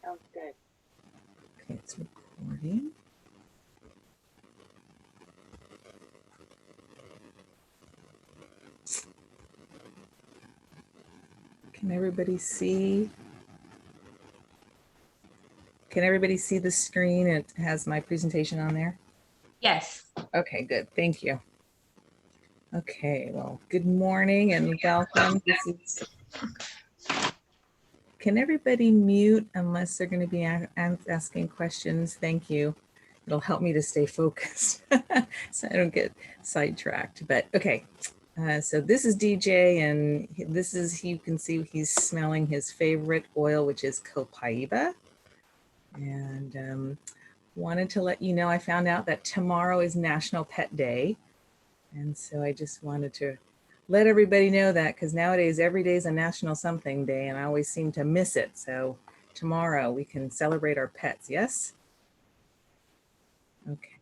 Sounds good. Okay, it's recording. Can everybody see? Can everybody see the screen? It has my presentation on there. Yes. Okay, good. Thank you. Okay, well, good morning and welcome. Can everybody mute unless they're going to be asking questions? Thank you. It'll help me to stay focused so I don't get sidetracked. But okay, so this is DJ, and this is, you can see he's smelling his favorite oil, which is copaiba. And wanted to let you know, I found out that tomorrow is National Pet Day. And so I just wanted to let everybody know that, because nowadays every day is a national something day and I always seem to miss it. So tomorrow we can celebrate our pets. Yes. Okay.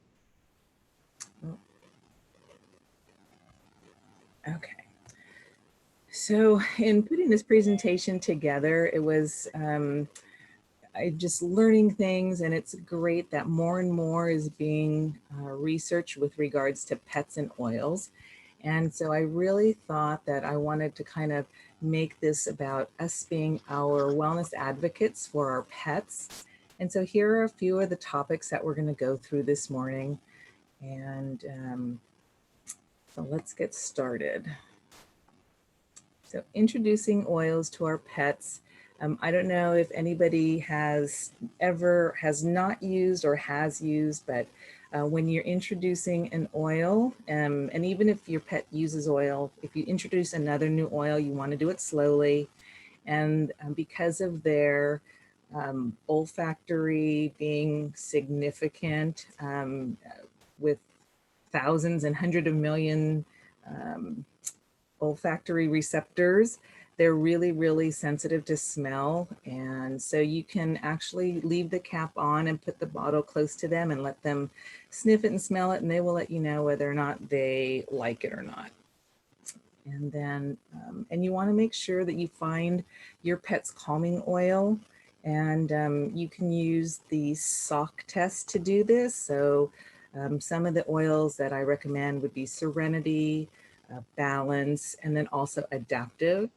Okay. So in putting this presentation together, it was I just learning things, and it's great that more and more is being researched with regards to pets and oils. And so I really thought that I wanted to kind of make this about us being our wellness advocates for our pets. And so here are a few of the topics that we're going to go through this morning. And so let's get started. So introducing oils to our pets. I don't know if anybody has not used or has used, but when you're introducing an oil, and even if your pet uses oil, if you introduce another new oil, you want to do it slowly. And because of their olfactory being significant, with thousands and hundreds of million olfactory receptors, they're really, really sensitive to smell. And so you can actually leave the cap on and put the bottle close to them and let them sniff it and smell it, and they will let you know whether or not they like it or not. And then, and you want to make sure that you find your pet's calming oil. And you can use the sock test to do this. So some of the oils that I recommend would be Serenity, Balance, and then also Adaptive.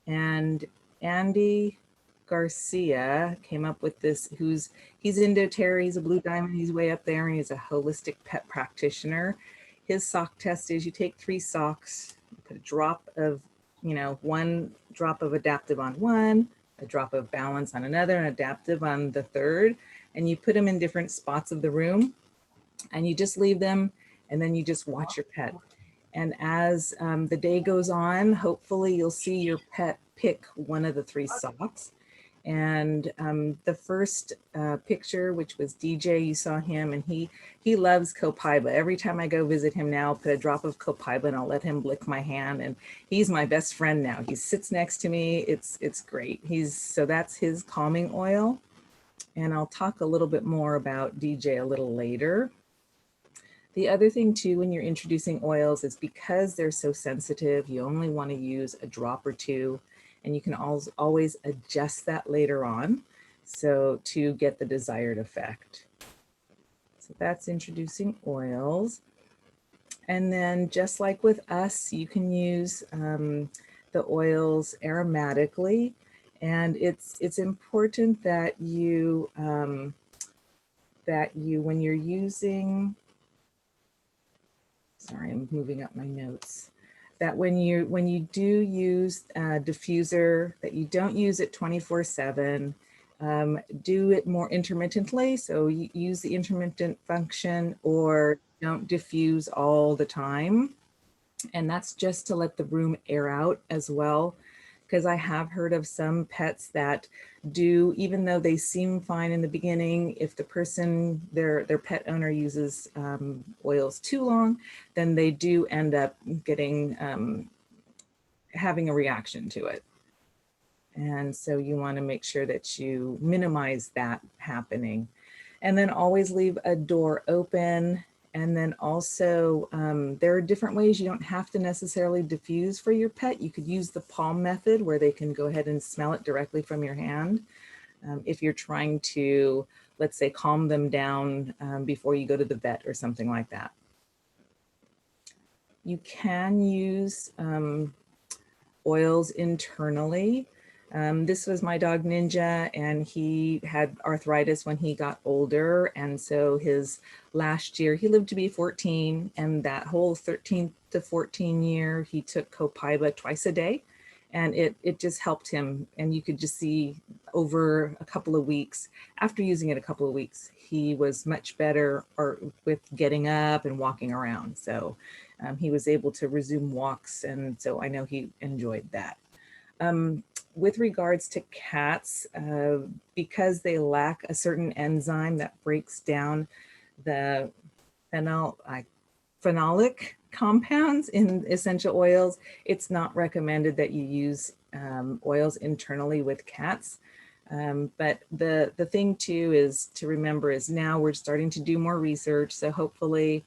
And Andy Garcia came up with this, he's Indo-Terra, he's a blue diamond, he's way up there, and he's a holistic pet practitioner. His sock test is you take 3 socks, you put a drop of, 1 drop of Adaptive on one, a drop of Balance on another, and Adaptive on the third, and you put them in different spots of the room, and you just leave them, and then you just watch your pet. And as the day goes on, hopefully you'll see your pet pick one of the 3 socks. And the first picture, which was DJ, you saw him, and he loves copaiba. Every time I go visit him now, I'll put a drop of copaiba and I'll let him lick my hand. And he's my best friend now. He sits next to me. It's great. So that's his calming oil. And I'll talk a little bit more about DJ a little later. The other thing too, when you're introducing oils, is because they're so sensitive, you only want to use a drop or 2, and you can always adjust that later on, so to get the desired effect. So that's introducing oils. And then just like with us, you can use the oils aromatically, and it's important that you when you're using, sorry, I'm moving up my notes, that when you do use a diffuser, that you don't use it 24/7. Do it more intermittently. So you use the intermittent function, or don't diffuse all the time. And that's just to let the room air out as well. Because I have heard of some pets that do, even though they seem fine in the beginning, if the person, their pet owner uses oils too long, then they do end up getting, having a reaction to it. And so you want to make sure that you minimize that happening. And then always leave a door open. And then also, there are different ways. You don't have to necessarily diffuse for your pet. You could use the palm method, where they can go ahead and smell it directly from your hand. if you're trying to, let's say, calm them down before you go to the vet or something like that. You can use oils internally. This was my dog Ninja, and he had arthritis when he got older. And so his last year, he lived to be 14. And that whole 13 to 14 year, he took Copaiba twice a day. And it just helped him. And you could just see over a couple of weeks, after using it a couple of weeks, he was much better with getting up and walking around. So he was able to resume walks. And so I know he enjoyed that. With regards to cats, because they lack a certain enzyme that breaks down the phenolic compounds in essential oils, it's not recommended that you use oils internally with cats. But the thing too is to remember is now we're starting to do more research. So hopefully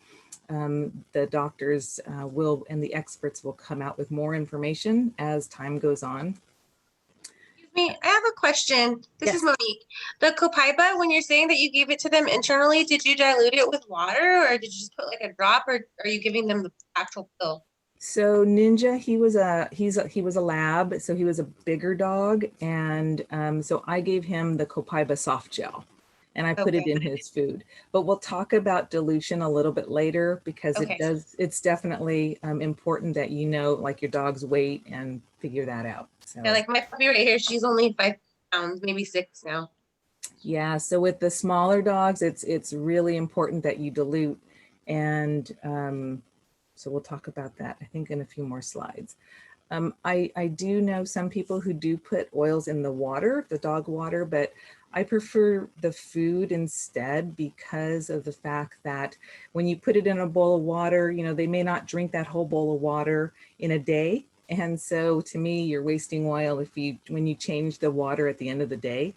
the doctors will and the experts will come out with more information as time goes on. Excuse me, I have a question. This Yes. is Monique. The Copaiba, when you're saying that you gave it to them internally, did you dilute it with water or did you just put like a drop, or are you giving them the actual pill? So Ninja, he was a lab, so he was a bigger dog, and so I gave him the Copaiba soft gel, and I put it in his food. But we'll talk about dilution a little bit later because it's definitely important that you know like your dog's weight and figure that out. So Yeah, like my puppy right here, she's only 5 pounds, maybe 6 now. yeah, so with the smaller dogs, it's really important that you dilute, and so we'll talk about that, I think, in a few more slides. I do know some people who do put oils in the water, the dog water, but I prefer the food instead because of the fact that when you put it in a bowl of water, you know, they may not drink that whole bowl of water in a day. And so to me, you're wasting oil when you change the water at the end of the day.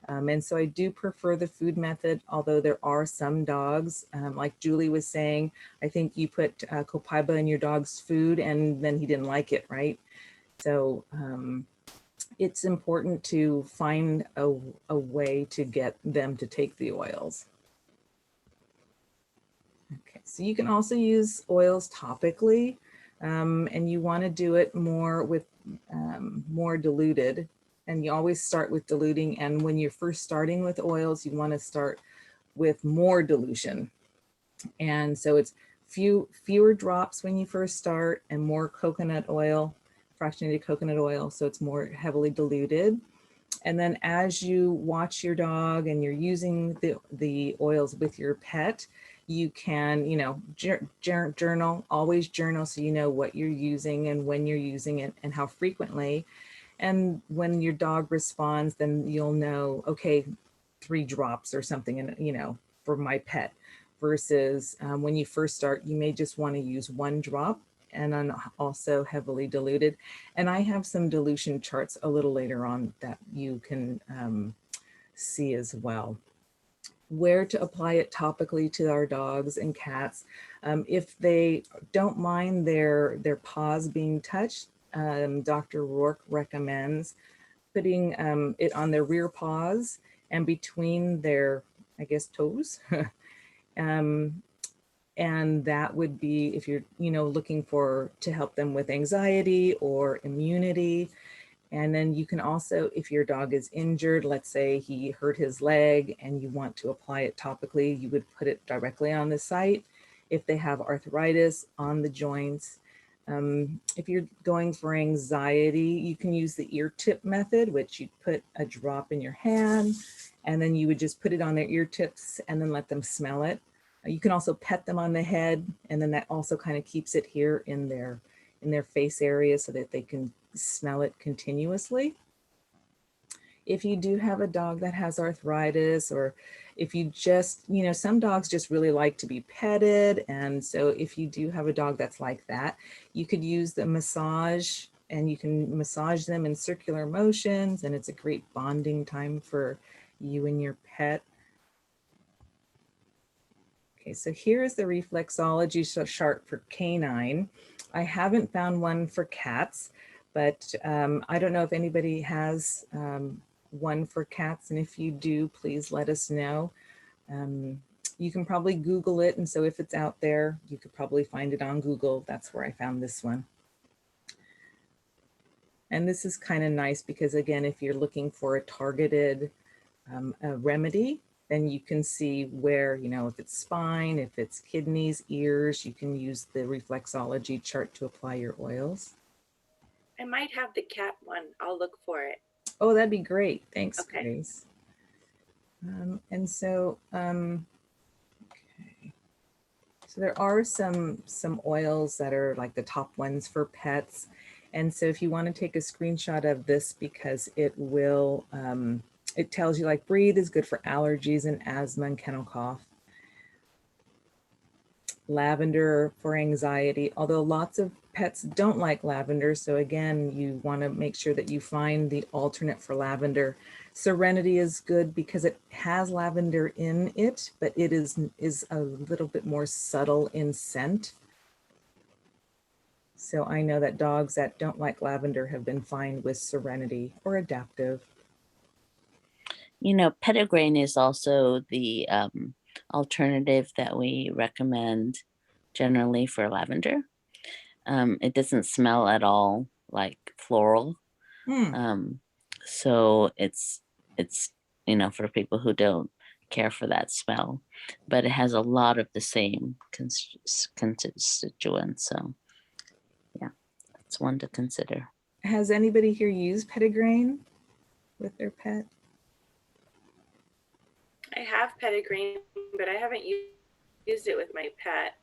And so I do prefer the food method, although there are some dogs, like Julie was saying, I think you put Copaiba in your dog's food and then he didn't like it, right? So it's important to find a way to get them to take the oils. Okay, so you can also use oils topically, and you want to do it more with more diluted. And you always start with diluting. And when you're first starting with oils, you want to start with more dilution. And so it's fewer drops when you first start and more coconut oil, fractionated coconut oil. So it's more heavily diluted. And then as you watch your dog and you're using the oils with your pet, you can, you know, journal, always journal so you know what you're using and when you're using it and how frequently. And when your dog responds, then you'll know, okay, 3 drops or something, and you know, for my pet, versus when you first start, you may just want to use 1 drop and then also heavily diluted. And I have some dilution charts a little later on that you can see as well. Where to apply it topically to our dogs and cats. If they don't mind their paws being touched, Dr. Rourke recommends putting it on their rear paws and between their, I guess, toes. And that would be if you're, you know, looking to help them with anxiety or immunity. And then you can also, if your dog is injured, let's say he hurt his leg and you want to apply it topically, you would put it directly on the site. If they have arthritis, on the joints. If you're going for anxiety, you can use the ear tip method, which you put a drop in your hand and then you would just put it on their ear tips and then let them smell it. You can also pet them on the head, and then that also kind of keeps it here in their face area so that they can smell it continuously. If you do have a dog that has arthritis, or if you just, you know, some dogs just really like to be petted. And so if you do have a dog that's like that, you could use the massage, and you can massage them in circular motions. And it's a great bonding time for you and your pet. Okay, so here's the reflexology chart for canine. I haven't found one for cats, but I don't know if anybody has one for cats, and if you do, please let us know. You can probably Google it, and so if it's out there, you could probably find it on Google. That's where I found this one. And this is kind of nice because, again, if you're looking for a targeted a remedy, then you can see where, you know, if it's spine, if it's kidneys, ears, you can use the reflexology chart to apply your oils. I might have the cat one. I'll look for it. Oh, that'd be great. Thanks, Okay. Grace. And so, okay. So there are some oils that are like the top ones for pets. And so if you want to take a screenshot of this, because it will, it tells you like breathe is good for allergies and asthma and kennel cough. Lavender for anxiety, although lots of pets don't like lavender. So again, you want to make sure that you find the alternate for lavender. Serenity is good because it has lavender in it, but it is a little bit more subtle in scent. So I know that dogs that don't like lavender have been fine with Serenity or Adaptive. You know, petitgrain is also the alternative that we recommend generally for lavender. It doesn't smell at all like floral. So it's, you know, for people who don't care for that smell, but it has a lot of the same constituents. So yeah, it's one to consider. Has anybody here used petitgrain with their pet? I have petitgrain, but I haven't used it with my pet.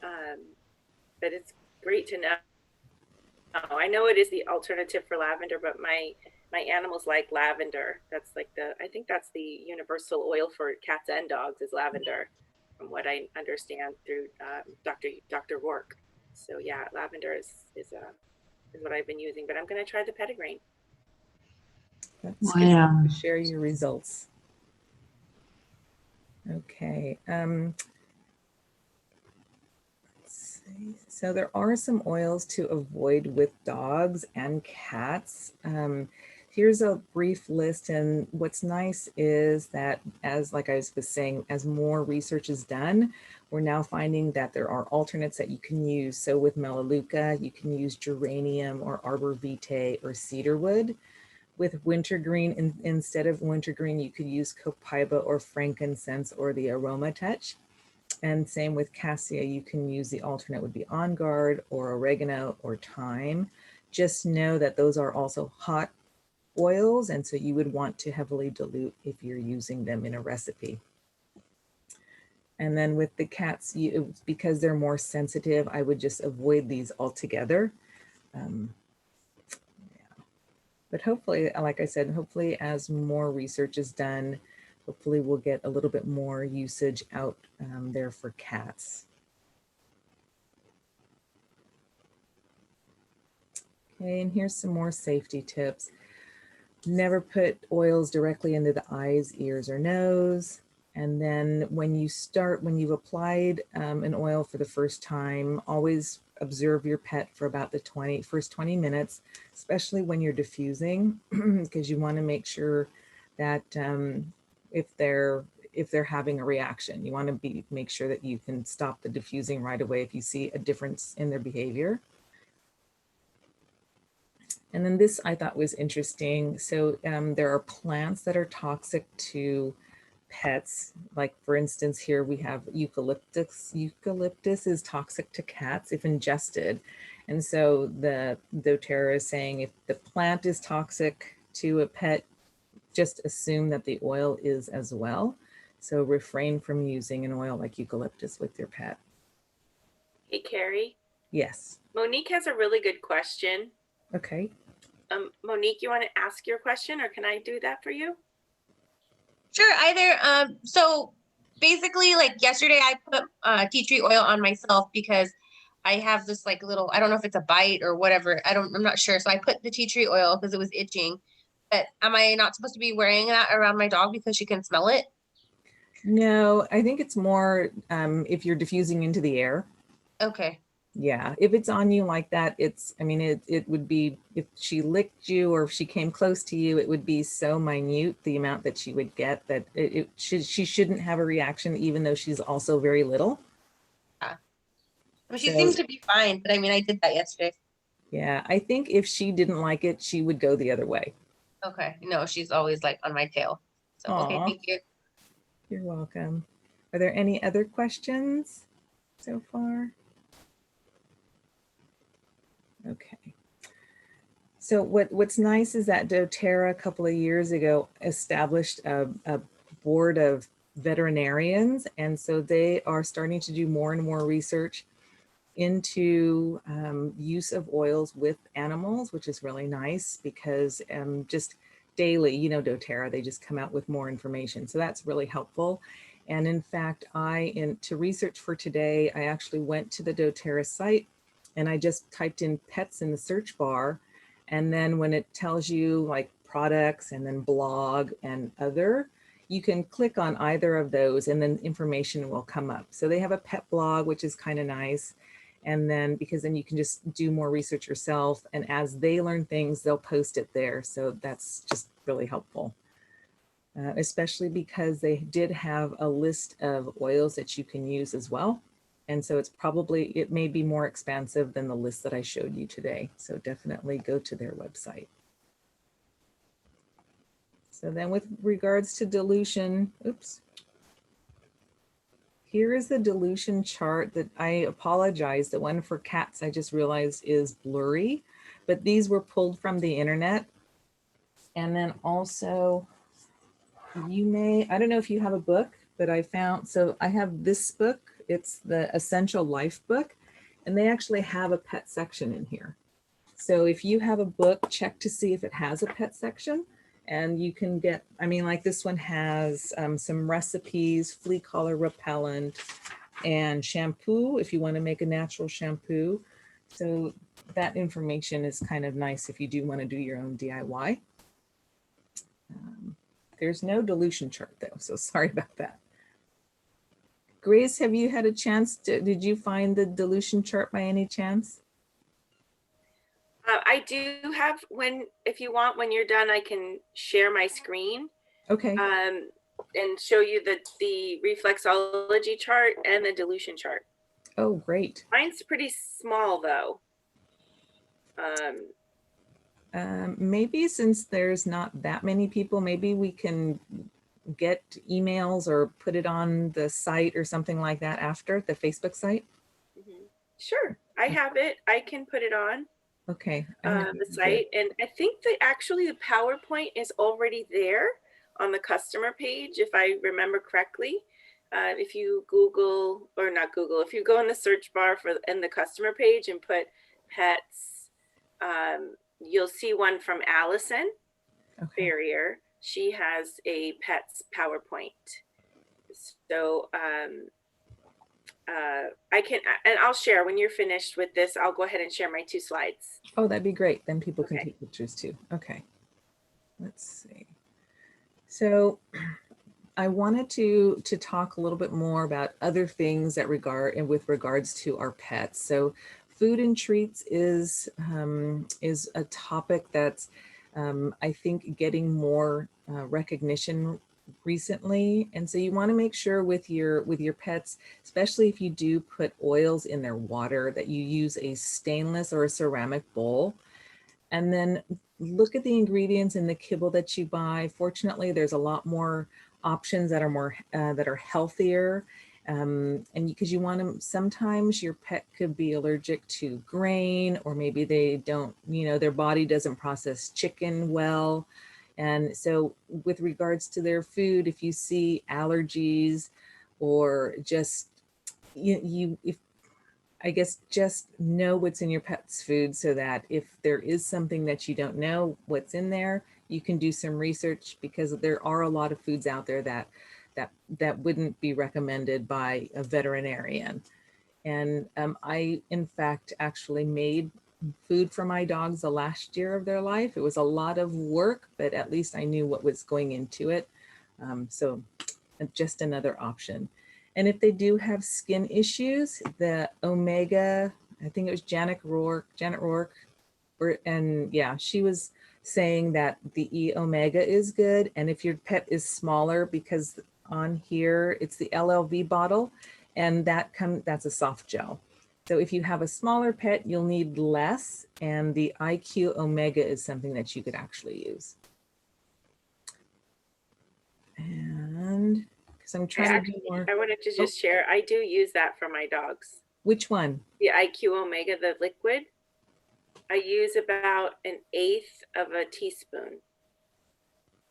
But it's great to know. I know it is the alternative for lavender, but my animals like lavender. That's like I think that's the universal oil for cats and dogs is lavender, from what I understand through Dr. Rourke. So yeah, lavender is what I've been using, but I'm going to try the petitgrain. That's good to share your results. Okay. Let's see. So there are some oils to avoid with dogs and cats. Here's a brief list, and what's nice is that, as like I was saying, as more research is done, we're now finding that there are alternates that you can use. So with Melaleuca, you can use geranium or arbor vitae or cedarwood. With wintergreen, instead of wintergreen, you could use copaiba or frankincense or the aroma touch. And same with cassia, you can use the alternate would be on guard or oregano or thyme. Just know that those are also hot oils, and so you would want to heavily dilute if you're using them in a recipe. And then with the cats, because they're more sensitive, I would just avoid these altogether. But hopefully, like I said, hopefully as more research is done, hopefully we'll get a little bit more usage out there for cats. Okay, and here's some more safety tips. Never put oils directly into the eyes, ears, or nose. And then when you've applied an oil for the first time, always observe your pet for about the first 20 minutes, especially when you're diffusing, because you want to make sure that if they're having a reaction, you want to make sure that you can stop the diffusing right away if you see a difference in their behavior. And then this I thought was interesting. So there are plants that are toxic to pets. Like for instance, here we have eucalyptus. Eucalyptus is toxic to cats if ingested. And so the doTERRA is saying if the plant is toxic to a pet, just assume that the oil is as well. So refrain from using an oil like eucalyptus with your pet. Hey, Carrie. Yes. Monique has a really good question. Okay. Monique, you want to ask your question, or can I do that for you? Sure, either. So basically, like yesterday, I put tea tree oil on myself because I have this like little, I don't know if it's a bite or whatever. I'm not sure. So I put the tea tree oil because it was itching. But am I not supposed to be wearing that around my dog because she can smell it? No, I think it's more if you're diffusing into the air. Okay. Yeah, if it's on you like that, I mean, it would be, if she licked you or if she came close to you, it would be so minute, the amount that she would get, that she shouldn't have a reaction, even though she's also very little. Yeah. I mean, she So, seemed to be fine, but I mean, I did that yesterday. yeah, I think if she didn't like it, she would go the other way. Okay. No, she's always like on my tail. So, okay, Aw, thank you. you're welcome. Are there any other questions so far? Okay. So what's nice is that doTERRA a couple of years ago established a board of veterinarians, and so they are starting to do more and more research into use of oils with animals, which is really nice because just daily, you know, doTERRA, they just come out with more information. So that's really helpful. And in fact, to research for today, I actually went to the doTERRA site and I just typed in pets in the search bar. And then when it tells you like products and then blog and other, you can click on either of those and then information will come up. So they have a pet blog, which is kind of nice. And then, because then you can just do more research yourself. And as they learn things, they'll post it there. So that's just really helpful. Especially because they did have a list of oils that you can use as well. And so it may be more expansive than the list that I showed you today. So definitely go to their website. So then with regards to dilution, oops. Here is the dilution chart that I apologize. The one for cats, I just realized is blurry, but these were pulled from the internet. And then also I don't know if you have a book, but so I have this book. It's the Essential Life book, and they actually have a pet section in here. So if you have a book, check to see if it has a pet section, and you can get, I mean, like this one has some recipes, flea collar repellent, and shampoo if you want to make a natural shampoo. So that information is kind of nice if you do want to do your own DIY. There's no dilution chart though, so sorry about that. Grace, have you had a chance did you find the dilution chart by any chance? I do have, if you want, when you're done, I can share my screen. Okay. And show you the reflexology chart and the dilution chart. Oh, great. Mine's pretty small though. Maybe since there's not that many people, maybe we can get emails or put it on the site or something like that after the Facebook site. Sure, I have it. I can put it on. Okay. The site, and I think that actually the PowerPoint is already there on the customer page, if I remember correctly. If you Google, or not Google, if you go in the search bar in the customer page and put pets, you'll see one from Allison Farrier. She has a pets PowerPoint. So I can, and I'll share when you're finished with this. I'll go ahead and share my 2 slides. Oh, that'd be great. Then people can take pictures too. Okay. Let's see. So I wanted to talk a little bit more about other things with regards to our pets. So food and treats is a topic that's I think getting more recognition recently. And so you want to make sure with your pets, especially if you do put oils in their water, that you use a stainless or a ceramic bowl. And then look at the ingredients in the kibble that you buy. Fortunately, there's a lot more options that are healthier. And because you want to, sometimes your pet could be allergic to grain, or maybe they don't, their body doesn't process chicken well. And so with regards to their food, if you see allergies or just, I guess just know what's in your pet's food, so that if there is something that you don't know what's in there, you can do some research, because there are a lot of foods out there that wouldn't be recommended by a veterinarian. And I, in fact, actually made food for my dogs the last year of their life. It was a lot of work, but at least I knew what was going into it. So just another option. And if they do have skin issues, the omega I think it was Janet Rourke, and yeah, she was saying that the E omega is good. And if your pet is smaller, because on here it's the LLV bottle, and that's a soft gel. So if you have a smaller pet, you'll need less, and the IQ omega is something that you could actually use. And because I'm trying to do more. I wanted to just share, I do use that for my dogs. Which one? The IQ Omega, the liquid. I use about 1/8 of a teaspoon.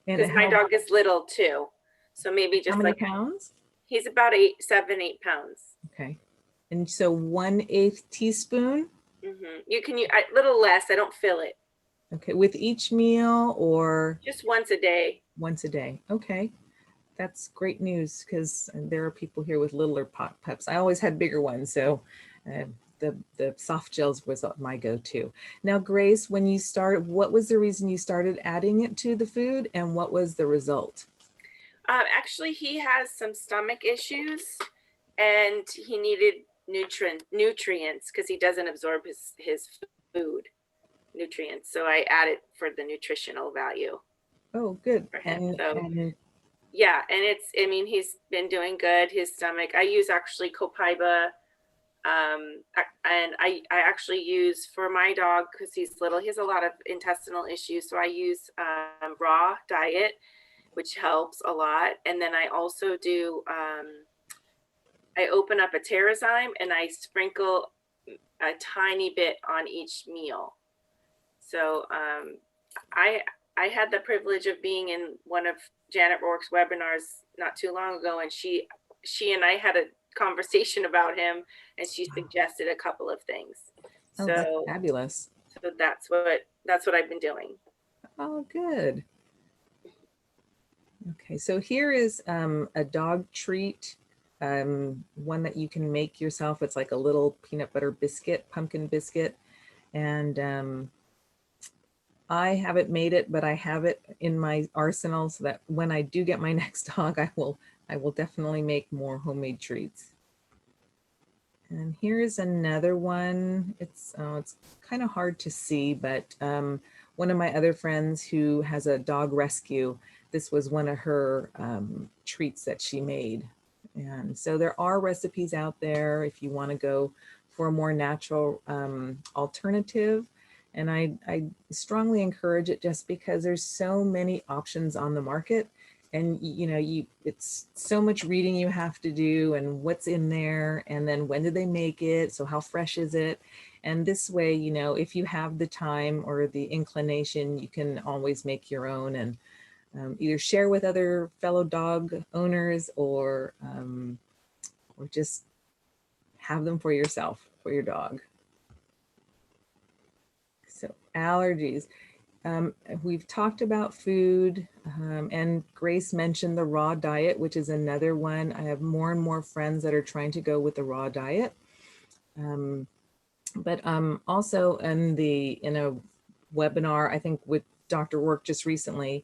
Because my dog is little too. So maybe just how many like pounds? He's about 7, 8 pounds. Okay. And so 1/8 teaspoon? You can use a little less. I don't fill it. Okay. With each meal or? Just once a day. Once a day. Okay. That's great news, because there are people here with littler pups. I always had bigger ones. So the soft gels was my go-to. Now, Grace, when you started, what was the reason you started adding it to the food, and what was the result? Actually, he has some stomach issues, and he needed nutrients because he doesn't absorb his food nutrients. So I added for the nutritional value. Oh, good. And yeah, and I mean, he's been doing good. His stomach, I use actually Copaiba. And I actually use for my dog, because he's little, he has a lot of intestinal issues. So I use raw diet, which helps a lot. And then I also do, I open up a Terrazyme and I sprinkle a tiny bit on each meal. So I had the privilege of being in one of Janet Rourke's webinars not too long ago, and she and I had a conversation about him, and she suggested a couple of things. Oh, that's fabulous. So that's what I've been doing. Oh, good. Okay, so here is a dog treat, one that you can make yourself. It's like a little peanut butter biscuit, pumpkin biscuit, and I haven't made it, but I have it in my arsenal so that when I do get my next dog, I will definitely make more homemade treats. And here is another one. It's kind of hard to see, but one of my other friends who has a dog rescue, this was one of her treats that she made. And so there are recipes out there if you want to go for a more natural alternative. And I strongly encourage it, just because there's so many options on the market, and it's so much reading you have to do, and what's in there, and then when did they make it, so how fresh is it. And this way, if you have the time or the inclination, you can always make your own, and either share with other fellow dog owners, or just have them for yourself, for your dog. So allergies. We've talked about food, and Grace mentioned the raw diet, which is another one. I have more and more friends that are trying to go with the raw diet. But also in a webinar, I think with Dr. Rourke just recently,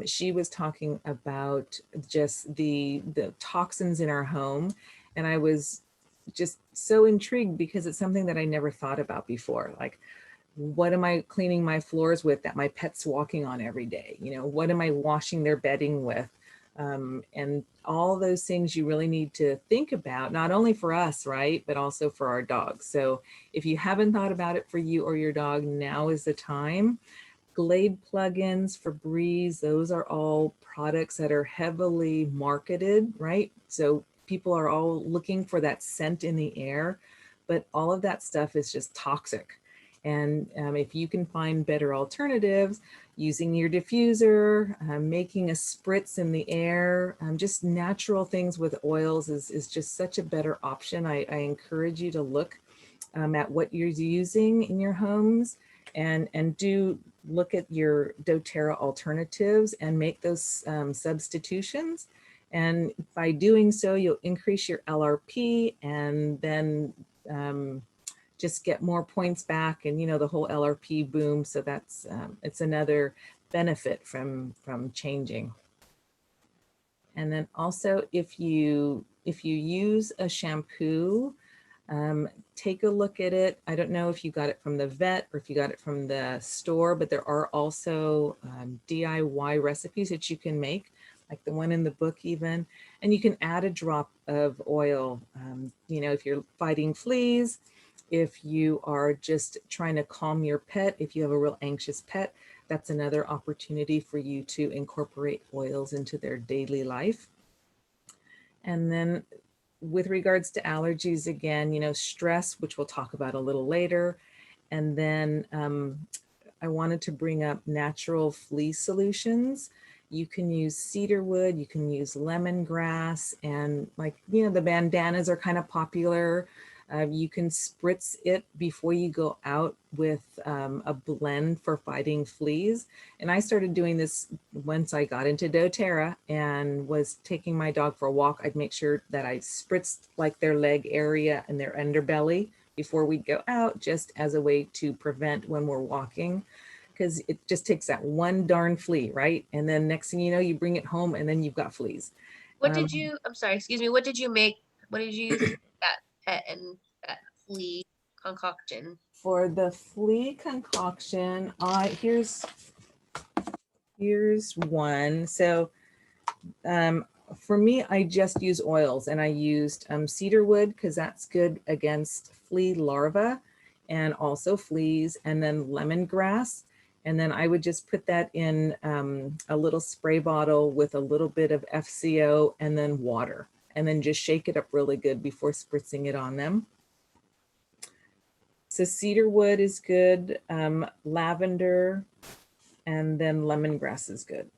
she was talking about just the toxins in our home. And I was just so intrigued, because it's something that I never thought about before. Like, what am I cleaning my floors with that my pet's walking on every day? What am I washing their bedding with? And all those things you really need to think about, not only for us, right, but also for our dogs. So if you haven't thought about it for you or your dog, now is the time. Glade plugins, Febreze, those are all products that are heavily marketed, right? So people are all looking for that scent in the air, but all of that stuff is just toxic. And if you can find better alternatives, using your diffuser, making a spritz in the air, just natural things with oils is just such a better option. I encourage you to look at what you're using in your homes, and do look at your doTERRA alternatives and make those substitutions. And by doing so, you'll increase your LRP, and then just get more points back, and the whole LRP boom. So that's it's another benefit from changing. And then also, if you use a shampoo, Take a look at it. I don't know if you got it from the vet or if you got it from the store, but there are also DIY recipes that you can make, like the one in the book even, and you can add a drop of oil. You know, if you're fighting fleas, if you are just trying to calm your pet, if you have a real anxious pet, that's another opportunity for you to incorporate oils into their daily life. And then with regards to allergies, again, you know, stress, which we'll talk about a little later. And then I wanted to bring up natural flea solutions. You can use cedar wood, you can use lemongrass, and like, you know, the bandanas are kind of popular. You can spritz it before you go out with a blend for fighting fleas. And I started doing this once I got into doTERRA and was taking my dog for a walk. I'd make sure that I spritzed like their leg area and their underbelly before we go out, just as a way to prevent when we're walking, because it just takes that one darn flea, right? And then next thing you know, you bring it home and then you've got fleas. What did you, I'm sorry, excuse me, what did you make? What did you use to make that pet and that flea concoction? For the flea concoction, here's one. So for me, I just use oils, and I used cedar wood because that's good against flea larvae and also fleas, and then lemongrass. And then I would just put that in a little spray bottle with a little bit of FCO and then water, and then just shake it up really good before spritzing it on them. So cedar wood is good, lavender, and then lemongrass is good.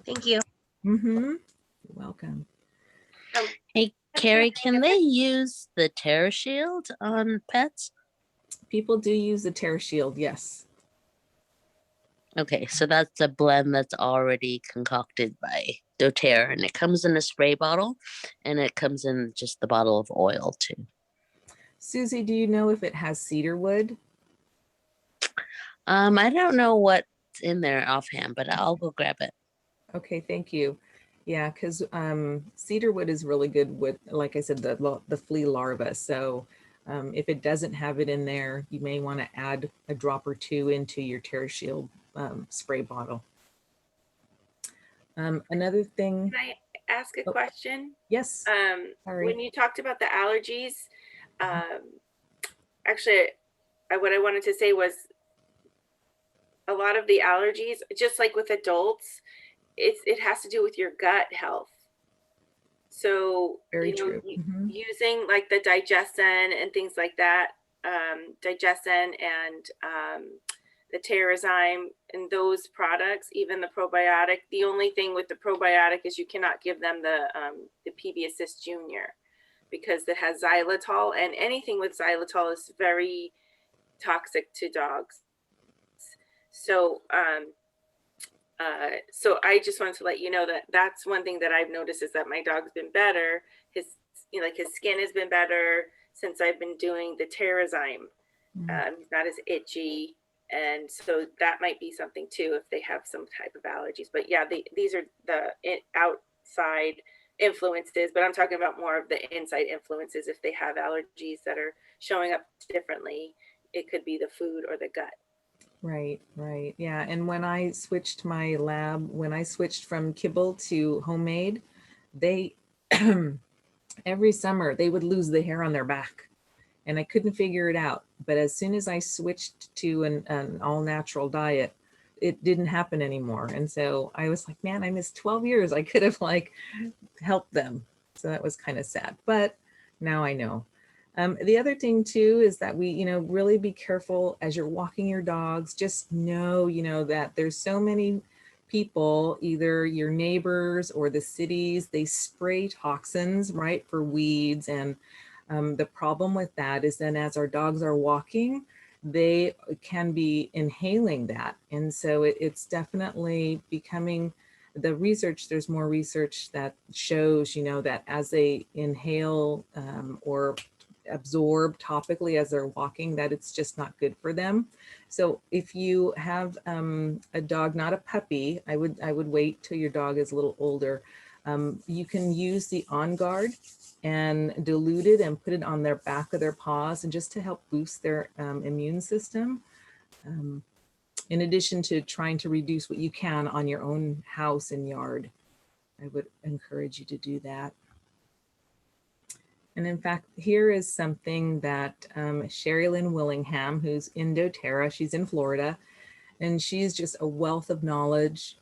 Thank you. Mm-hmm. You're welcome. Hey, Carrie, can they use the Terra Shield on pets? People do use the Terra Shield, yes. Okay, so that's a blend that's already concocted by doTERRA, and it comes in a spray bottle, and it comes in just the bottle of oil too. Susie, do you know if it has cedar wood? I don't know what's in there offhand, but I'll go grab it. Okay, thank you. Yeah, because cedar wood is really good with, like I said, the flea larvae. So if it doesn't have it in there, you may want to add a drop or two into your Terra Shield spray bottle. Another thing. Can I ask a question? Yes. Sorry. When you talked about the allergies, actually, what I wanted to say was a lot of the allergies, just like with adults, it has to do with your gut health. So, Very you know, true. Mm-hmm. using like the digestin and things like that, digestin and the Terrazyme and those products, even the probiotic. The only thing with the probiotic is you cannot give them the PB Assist Junior because it has xylitol, and anything with xylitol is very toxic to dogs. So, so I just wanted to let you know that that's one thing that I've noticed is that my dog's been better. His, you know, like his skin has been better since I've been doing the Terrazyme. He's not as itchy. And so that might be something too, if they have some type of allergies. But yeah, these are the outside influences, but I'm talking about more of the inside influences. If they have allergies that are showing up differently, it could be the food or the gut. Right, right. Yeah. And when I switched my lab, when I switched from kibble to homemade, they, every summer they would lose the hair on their back and I couldn't figure it out. But as soon as I switched to an all natural diet, it didn't happen anymore. And so I was like, man, I missed 12 years. I could have like helped them. So that was kind of sad, but now I know. The other thing too is that we, you know, really be careful as you're walking your dogs. Just know, you know, that there's so many people, either your neighbors or the cities, they spray toxins, right, for weeds. And the problem with that is then as our dogs are walking, they can be inhaling that. And so it's definitely becoming the research, there's more research that shows, you know, that as they inhale or absorb topically as they're walking, that it's just not good for them. So if you have a dog, not a puppy, I would wait till your dog is a little older. You can use the On Guard and dilute it and put it on their back of their paws, and just to help boost their immune system. In addition to trying to reduce what you can on your own house and yard, I would encourage you to do that. And in fact, here is something that Sherry Lynn Willingham, who's in doTERRA, she's in Florida, and she's just a wealth of knowledge.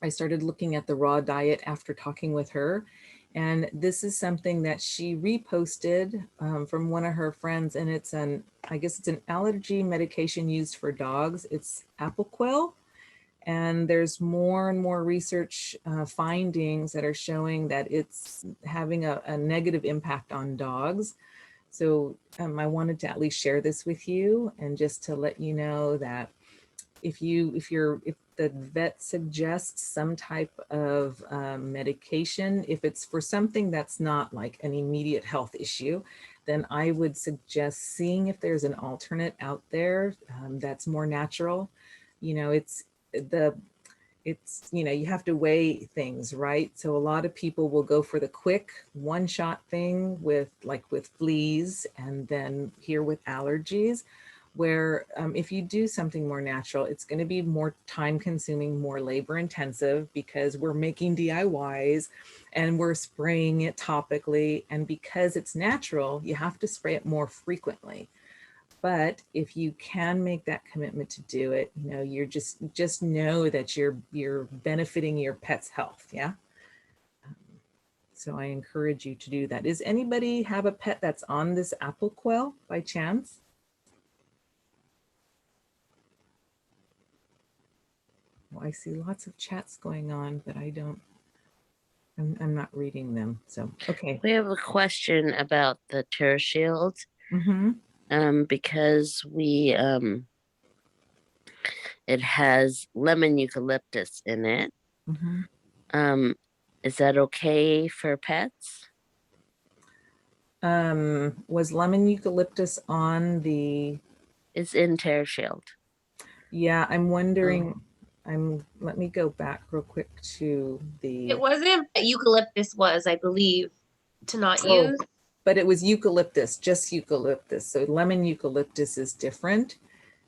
I started looking at the raw diet after talking with her, and this is something that she reposted from one of her friends, and it's I guess it's an allergy medication used for dogs. It's apple quail. And there's more and more research findings that are showing that it's having a negative impact on dogs. So I wanted to at least share this with you, and just to let you know that if the vet suggests some type of medication, if it's for something that's not like an immediate health issue, then I would suggest seeing if there's an alternate out there that's more natural. You know, you have to weigh things, right? So a lot of people will go for the quick one-shot thing with fleas, and then here with allergies, where if you do something more natural, it's going to be more time consuming, more labor intensive, because we're making DIYs and we're spraying it topically. And because it's natural, you have to spray it more frequently. But if you can make that commitment to do it, you know, you're just know that you're benefiting your pet's health. Yeah. So I encourage you to do that. Does anybody have a pet that's on this apple quail by chance? Well, I see lots of chats going on, but I'm not reading them. So, okay. We have a question about the TerraShield. Because it has lemon eucalyptus in it. Is that okay for pets? Was lemon eucalyptus on the? It's in TerraShield. Yeah, I'm wondering. Let me go back real quick to the. It wasn't, but eucalyptus was, I believe, to not use. But it was eucalyptus, just eucalyptus. So lemon eucalyptus is different.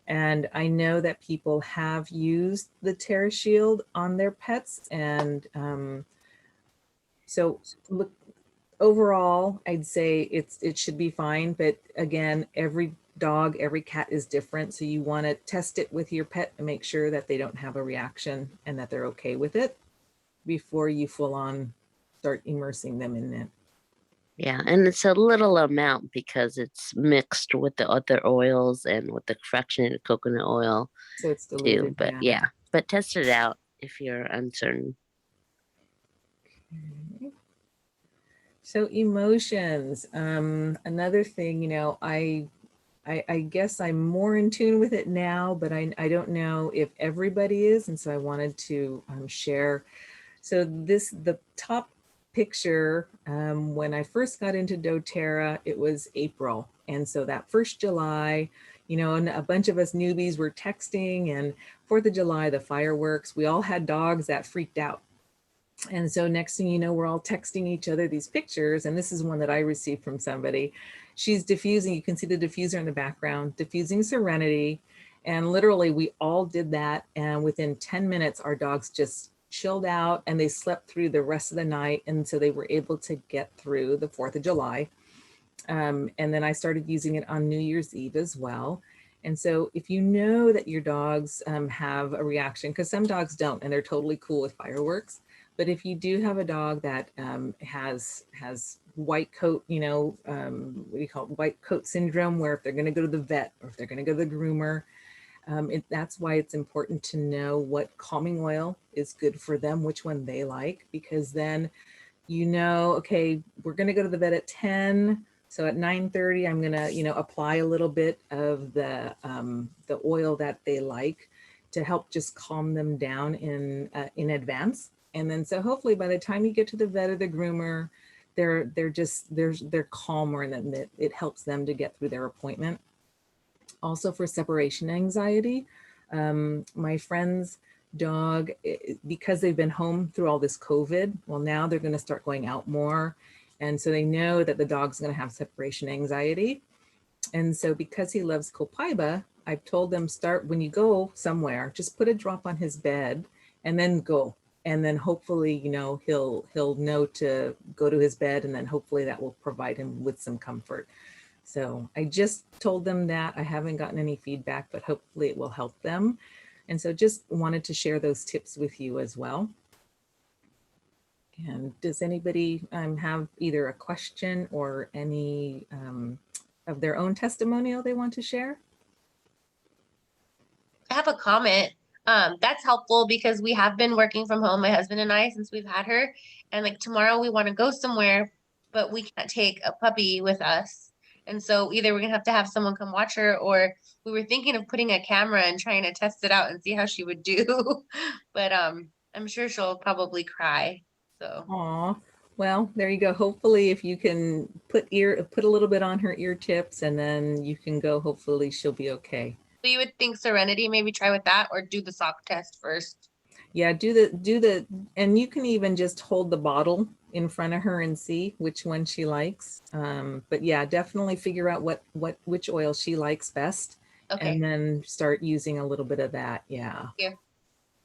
And I know that people have used the TerraShield on their pets. And so look, overall, I'd say it should be fine. But again, every dog, every cat is different. So you want to test it with your pet and make sure that they don't have a reaction and that they're okay with it before you full on start immersing them in it. Yeah, and it's a little amount because it's mixed with the other oils and with the fractionated coconut oil. So it's diluted, too. But yeah, but test it out if you're uncertain. Okay. So emotions, another thing, you know, I guess I'm more in tune with it now, but I don't know if everybody is, and so I wanted to share. So the top picture, when I first got into doTERRA, it was April. And so that first July, you know, and a bunch of us newbies were texting, and 4th of July, the fireworks, we all had dogs that freaked out. And so next thing you know, we're all texting each other these pictures. And this is one that I received from somebody. She's diffusing, you can see the diffuser in the background, diffusing Serenity. And literally we all did that. And within 10 minutes, our dogs just chilled out and they slept through the rest of the night. And so they were able to get through the 4th of July. And then I started using it on New Year's Eve as well. And so if you know that your dogs have a reaction, because some dogs don't, and they're totally cool with fireworks. But if you do have a dog that has white coat, you know, what do you call it, white coat syndrome, where if they're going to go to the vet or if they're going to go to the groomer, that's why it's important to know what calming oil is good for them, which one they like, because then you know, okay, we're going to go to the vet at 10. So at 9:30, I'm going to, you know, apply a little bit of the oil that they like to help just calm them down in advance. And then so hopefully by the time you get to the vet or the groomer, they're calmer, and then it helps them to get through their appointment. Also for separation anxiety, my friends dog, because they've been home through all this COVID, well, now they're going to start going out more. And so they know that the dog's going to have separation anxiety. And so because he loves Copaiba, I've told them, start when you go somewhere, just put a drop on his bed and then go. And then hopefully, you know, he'll know to go to his bed, and then hopefully that will provide him with some comfort. So I just told them that. I haven't gotten any feedback, but hopefully it will help them. And so just wanted to share those tips with you as well. And does anybody have either a question or any of their own testimonial they want to share? I have a comment. That's helpful because we have been working from home, my husband and I, since we've had her. And like tomorrow we want to go somewhere, but we can't take a puppy with us. And so either we're gonna have to have someone come watch her, or we were thinking of putting a camera and trying to test it out and see how she would do. But I'm sure she'll probably cry. So Aw, well, there you go. Hopefully if you can put a little bit on her ear tips, and then you can go, hopefully she'll be okay. so you would think Serenity, maybe try with that, or do the sock test first. Yeah, and you can even just hold the bottle in front of her and see which one she likes. But yeah, definitely figure out which oil she likes best, Okay. and then start using a little bit of that. Yeah. Yeah.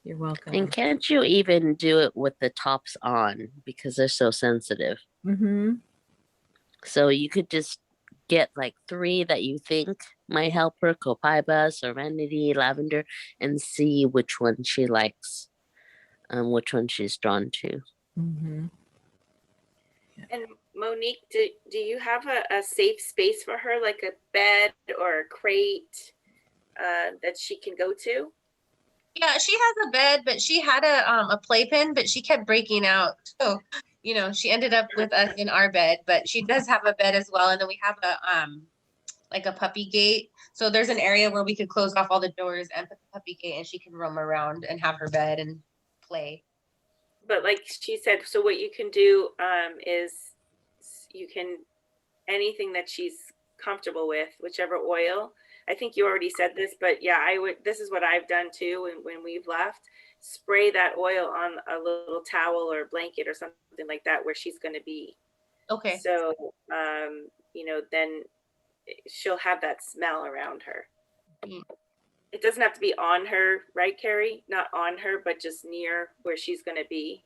You're welcome. And can't you even do it with the tops on because they're so sensitive? Mm-hmm. So you could just get like 3 that you think might help her: Copaiba, Serenity, Lavender, and see which one she likes, which one she's drawn to. Mm-hmm. And Monique, do you have a safe space for her, like a bed or a crate that she can go to? Yeah, she has a bed, but she had a playpen, but she kept breaking out. So, you know, she ended up with us in our bed, but she does have a bed as well. And then we have a like a puppy gate. So there's an area where we could close off all the doors and put the puppy gate, and she can roam around and have her bed and play. But like she said, so what you can do is you can, anything that she's comfortable with, whichever oil. I think you already said this, but yeah, this is what I've done too. When we've left, spray that oil on a little towel or blanket or something like that where she's going to be. Okay. So, you know, then she'll have that smell around her. Mm. It doesn't have to be on her, right, Carrie? Not on her, but just near where she's going to be.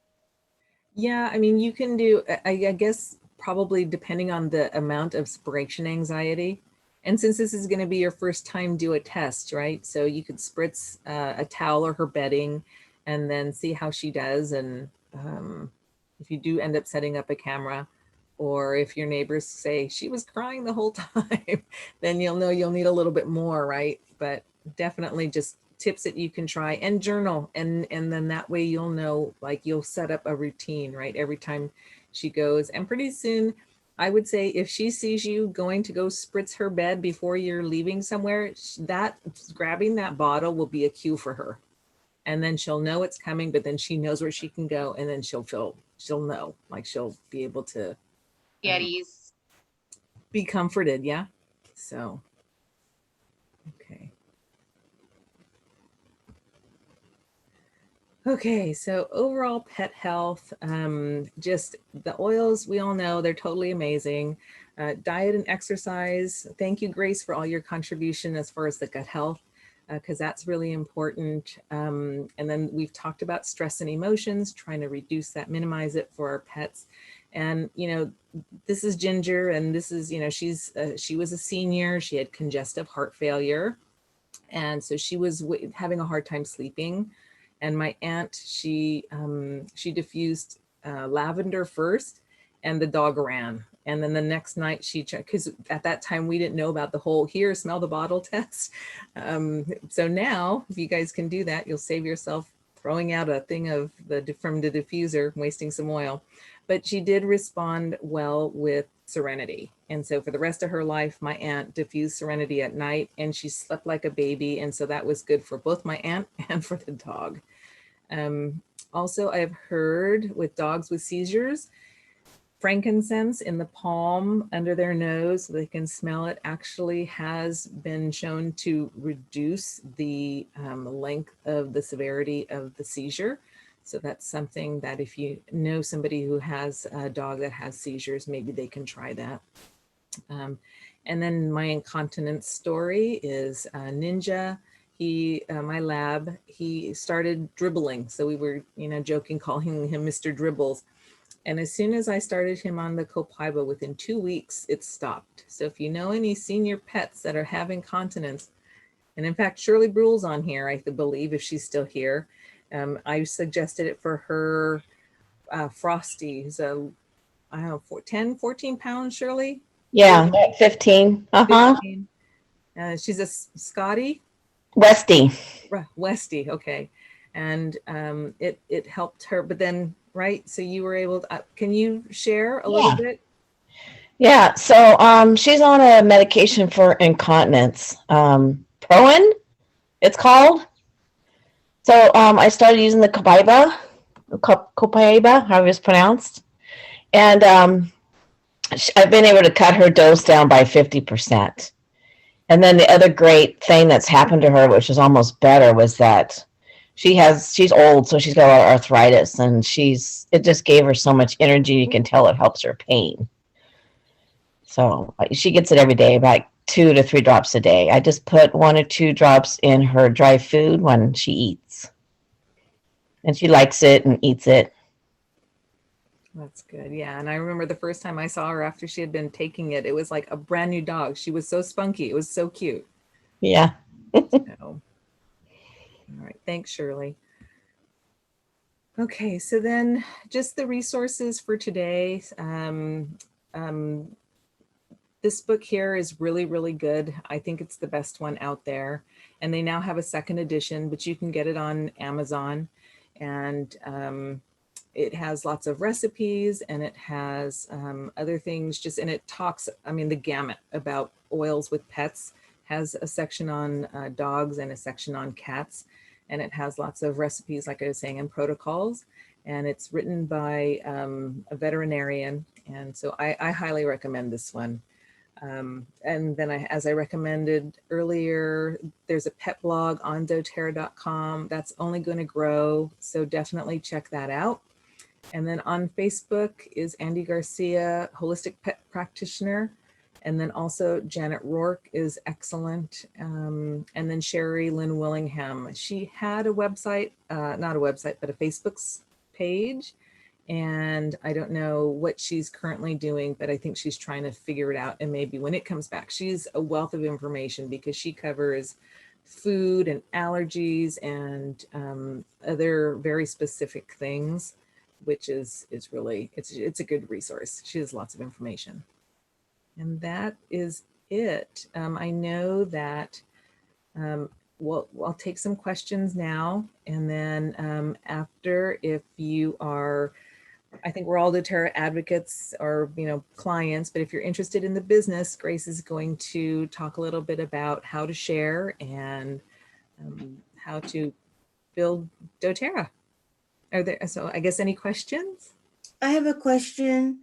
Yeah, I mean, you can do, I guess, probably depending on the amount of separation anxiety. And since this is going to be your first time, do a test, right? So you could spritz a towel or her bedding and then see how she does. And if you do end up setting up a camera, or if your neighbors say she was crying the whole time, then you'll know you'll need a little bit more, right? But definitely just tips that you can try, and journal, and then that way you'll know, like you'll set up a routine, right, every time she goes. And pretty soon, I would say, if she sees you going to go spritz her bed before you're leaving somewhere, that grabbing that bottle will be a cue for her, and then she'll know it's coming. But then she knows where she can go, and then she'll know, like she'll be able to At ease. be comforted. Yeah. So okay. Okay, so overall pet health, just the oils, we all know they're totally amazing. Diet and exercise. Thank you, Grace, for all your contribution as far as the gut health, because that's really important. And then we've talked about stress and emotions, trying to reduce that, minimize it for our pets. And, you know, this is Ginger, and this is, you know, she was a senior. She had congestive heart failure. And so she was having a hard time sleeping. And my aunt, she diffused lavender first, and the dog ran. And then the next night she checked, because at that time we didn't know about the whole here, smell the bottle test. So now, if you guys can do that, you'll save yourself throwing out a thing from the diffuser, wasting some oil. But she did respond well with Serenity. And so for the rest of her life, my aunt diffused Serenity at night, and she slept like a baby. And so that was good for both my aunt and for the dog. Also, I've heard with dogs with seizures, frankincense in the palm under their nose so they can smell it actually has been shown to reduce the length of the severity of the seizure. So that's something that if you know somebody who has a dog that has seizures, maybe they can try that. And then my incontinence story is Ninja. My lab, he started dribbling. So we were, joking, calling him Mr. Dribbles. And as soon as I started him on the Copaiba, within 2 weeks, it stopped. So if you know any senior pets that are having continence, and in fact, Shirley Brule's on here, I believe, if she's still here. I suggested it for her Frosty, who's I don't know, 10, 14 pounds, Shirley? Yeah, like 15. 15. She's a Scotty? Westy. Westy, okay. And it helped her, but then, right, so you were able to, can you share a little bit? Yeah, so she's on a medication for incontinence. Proen, it's called. So I started using the Copaiba, however it's pronounced. And I've been able to cut her dose down by 50%. And then the other great thing that's happened to her, which is almost better, was that she's old, so she's got a lot of arthritis, and it just gave her so much energy. You can tell it helps her pain. So she gets it every day, about 2 to 3 drops a day. I just put 1 or 2 drops in her dry food when she eats. And she likes it and eats it. That's good. Yeah. And I remember the first time I saw her after she had been taking it, it was like a brand new dog. She was so spunky. It was so cute. Yeah. All right. Thanks, Shirley. Okay. So then just the resources for today. This book here is really, really good. I think it's the best one out there. And they now have a second edition, but you can get it on Amazon. And it has lots of recipes, and it has other things and it talks, the gamut about oils with pets. Has a section on dogs and a section on cats. And it has lots of recipes, like I was saying, and protocols. And it's written by a veterinarian. And so I highly recommend this one. And then as I recommended earlier, there's a pet blog on doterra.com that's only going to grow. So definitely check that out. And then on Facebook is Andy Garcia, holistic pet practitioner. And then also Janet Rourke is excellent. And then Sherry Lynn Willingham. She had a website, not a website, but a Facebook page. And I don't know what she's currently doing, but I think she's trying to figure it out. And maybe when it comes back, she's a wealth of information because she covers food and allergies and other very specific things, which is really, it's a good resource. She has lots of information. And that is it. I know that I'll take some questions now. And then after, if you are, I think we're all doTERRA advocates or, clients, but if you're interested in the business, Grace is going to talk a little bit about how to share and how to build doTERRA. So I guess any questions? I have a question.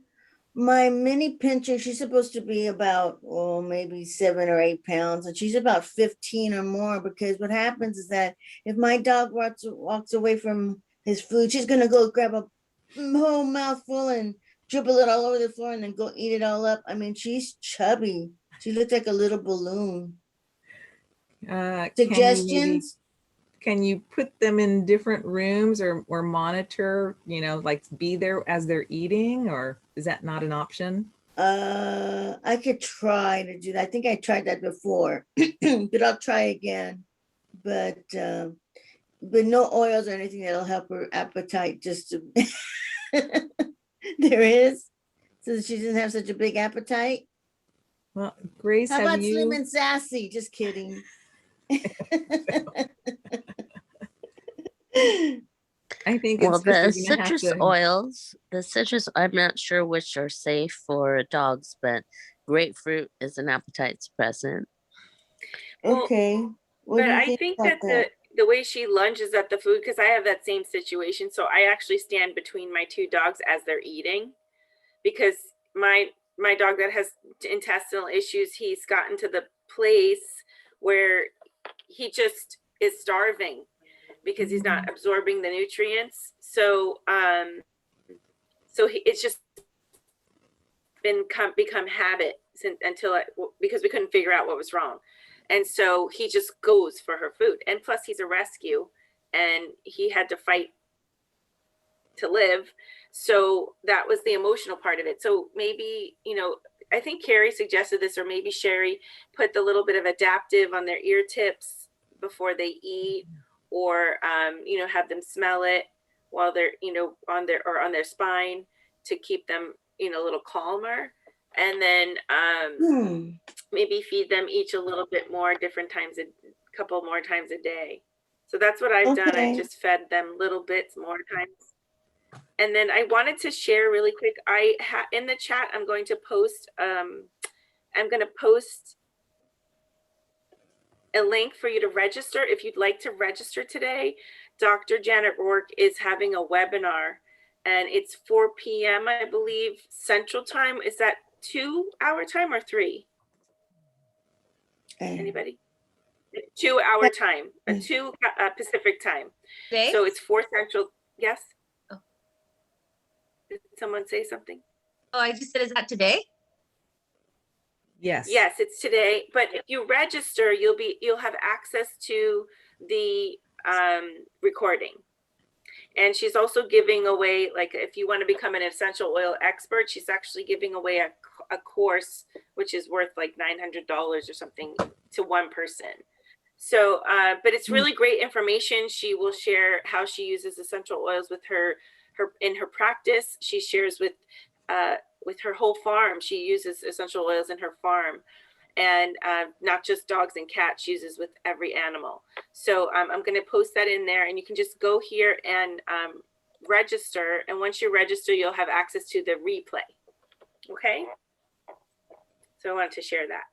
My mini pinscher, she's supposed to be about, maybe 7 or 8 pounds, and she's about 15 or more, because what happens is that if my dog walks away from his food, she's going to go grab a whole mouthful and dribble it all over the floor and then go eat it all up. she's chubby. She looks like a little balloon. Suggestions? Can you put them in different rooms or monitor, like be there as they're eating, or is that not an option? I could try to do that. I think I tried that before, but I'll try again. But no oils or anything that'll help her appetite. Just to there is, so she doesn't have such a big appetite. Well, Grace, how about Slim and Sassy? Just kidding. I think the citrus, I'm not sure which are safe for dogs, but grapefruit is an appetite suppressant. Okay. But I think that the way she lunges at the food, because I have that same situation, so I actually stand between my 2 dogs as they're eating. because my dog that has intestinal issues, he's gotten to the place where he just is starving because he's not absorbing the nutrients. So it's just become habit because we couldn't figure out what was wrong. And so he just goes for her food. And plus he's a rescue and he had to fight to live. So that was the emotional part of it. So maybe, I think Carrie suggested this, or maybe Sherry, put the little bit of adaptive on their ear tips before they eat, or, have them smell it while they're, on their spine to keep them, a little calmer. And then maybe feed them each a little bit more couple more times a day. So that's what I've done. I just fed them little bits more times. And then I wanted to share really quick. In the chat, I'm going to post a link for you to register. If you'd like to register today, Dr. Janet Rourke is having a webinar, and it's 4 p.m., I believe, Central Time. Is that 2-hour time or 3? Anybody? 2-hour time, 2 Pacific time. Today? So it's 4 Central. Yes. Oh. Did someone say something? Oh, I just said, is that today? Yes. Yes, it's today. But if you register, you'll have access to the recording. And she's also giving away, like, if you want to become an essential oil expert, she's actually giving away a course, which is worth like $900 or something to one person. So, but it's really great information. She will share how she uses essential oils with her in her practice. She shares with her whole farm. She uses essential oils in her farm, and not just dogs and cats. She uses with every animal. So I'm going to post that in there, and you can just go here and register. And once you register, you'll have access to the replay. Okay. So I wanted to share that.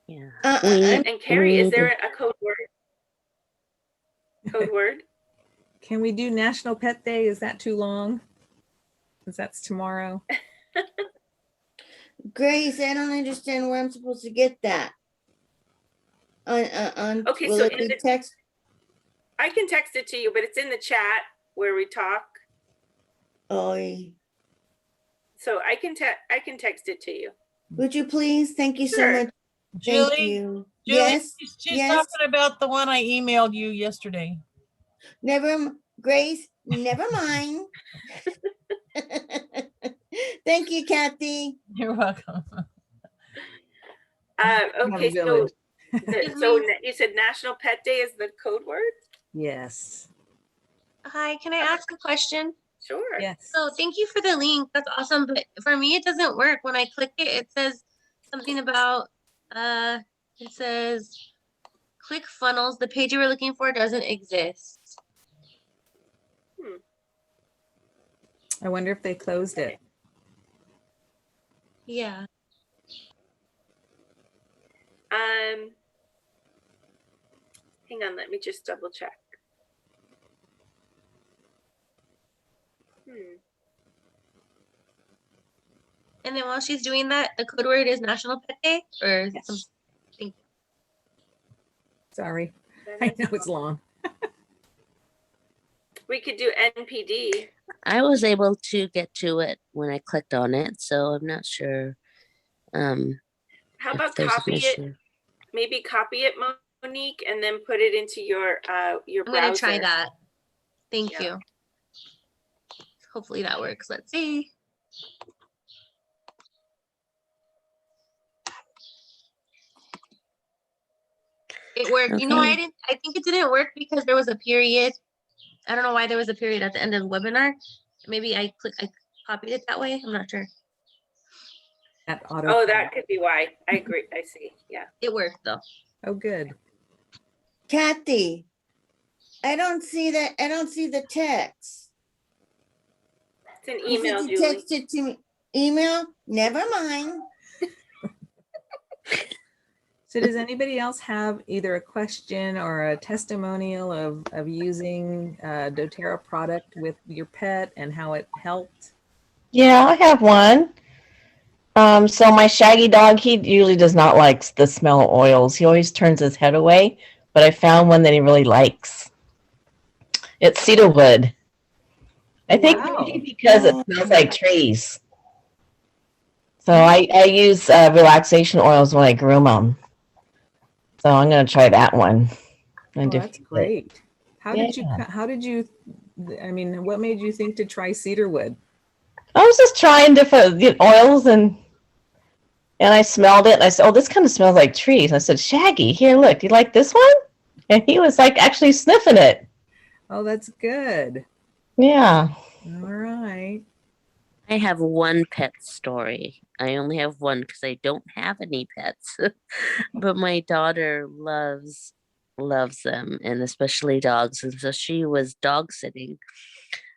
Yeah. And Carrie, is there a code word? Code word? Can we do National Pet Day? Is that too long? Because that's tomorrow. Grace, I don't understand where I'm supposed to get that. Okay, will so it be text? I can text it to you, but it's in the chat where we talk. Oh, So I can text it to you. would you please? Thank you so Sure. much. Julie, Thank you. Julie, Yes, she's yes. talking about the one I emailed you yesterday. Grace, never mind. Thank you, Kathy. You're welcome. Okay, so you said National Pet Day is the code word? Yes. Hi, can I ask a question? Sure. Yes. So thank you for the link. That's awesome. But for me, it doesn't work. When I click it, it says something about, it says click funnels. The page you were looking for doesn't exist. I wonder if they closed it. Yeah. Hang on, let me just double check. And then while she's doing that, the code word is National Pet Day, or is it something? Sorry. I know it's long. We could do NPD. I was able to get to it when I clicked on it, so I'm not sure. How if about there's an copy it? issue. Maybe copy it, Monique, and then put it into your I'm browser. gonna try that. Thank Yeah. you. Hopefully that works. Let's see. It worked. You know, Okay. I think it didn't work because there was a period. I don't know why there was a period at the end of the webinar. Maybe I copied it that way. I'm not sure. That auto. Oh, that could be why. I agree. I see. Yeah. It worked though. Oh, good. Kathy, I don't see that. I don't see the text. It's an You said email, you Julie. texted to me. Email? Never mind. So does anybody else have either a question or a testimonial of using a doTERRA product with your pet and how it helped? Yeah, I have one. So my shaggy dog, he usually does not like the smell of oils. He always turns his head away. But I found one that he really likes. It's cedarwood. I think Wow. maybe because it Oh, smells like trees. So I use relaxation oils when I groom them. So I'm gonna try that one and Oh, that's diffuse it. great. Yeah. How did you, I mean, what made you think to try cedarwood? I was just trying different oils and I smelled it and I said, "Oh, this kind of smells like trees." I said, "Shaggy, here, look. You like this one?" And he was like actually sniffing it. Oh, that's good. Yeah. All right. I have one pet story. I only have one because I don't have any pets. But my daughter loves them, and especially dogs. And so she was dog sitting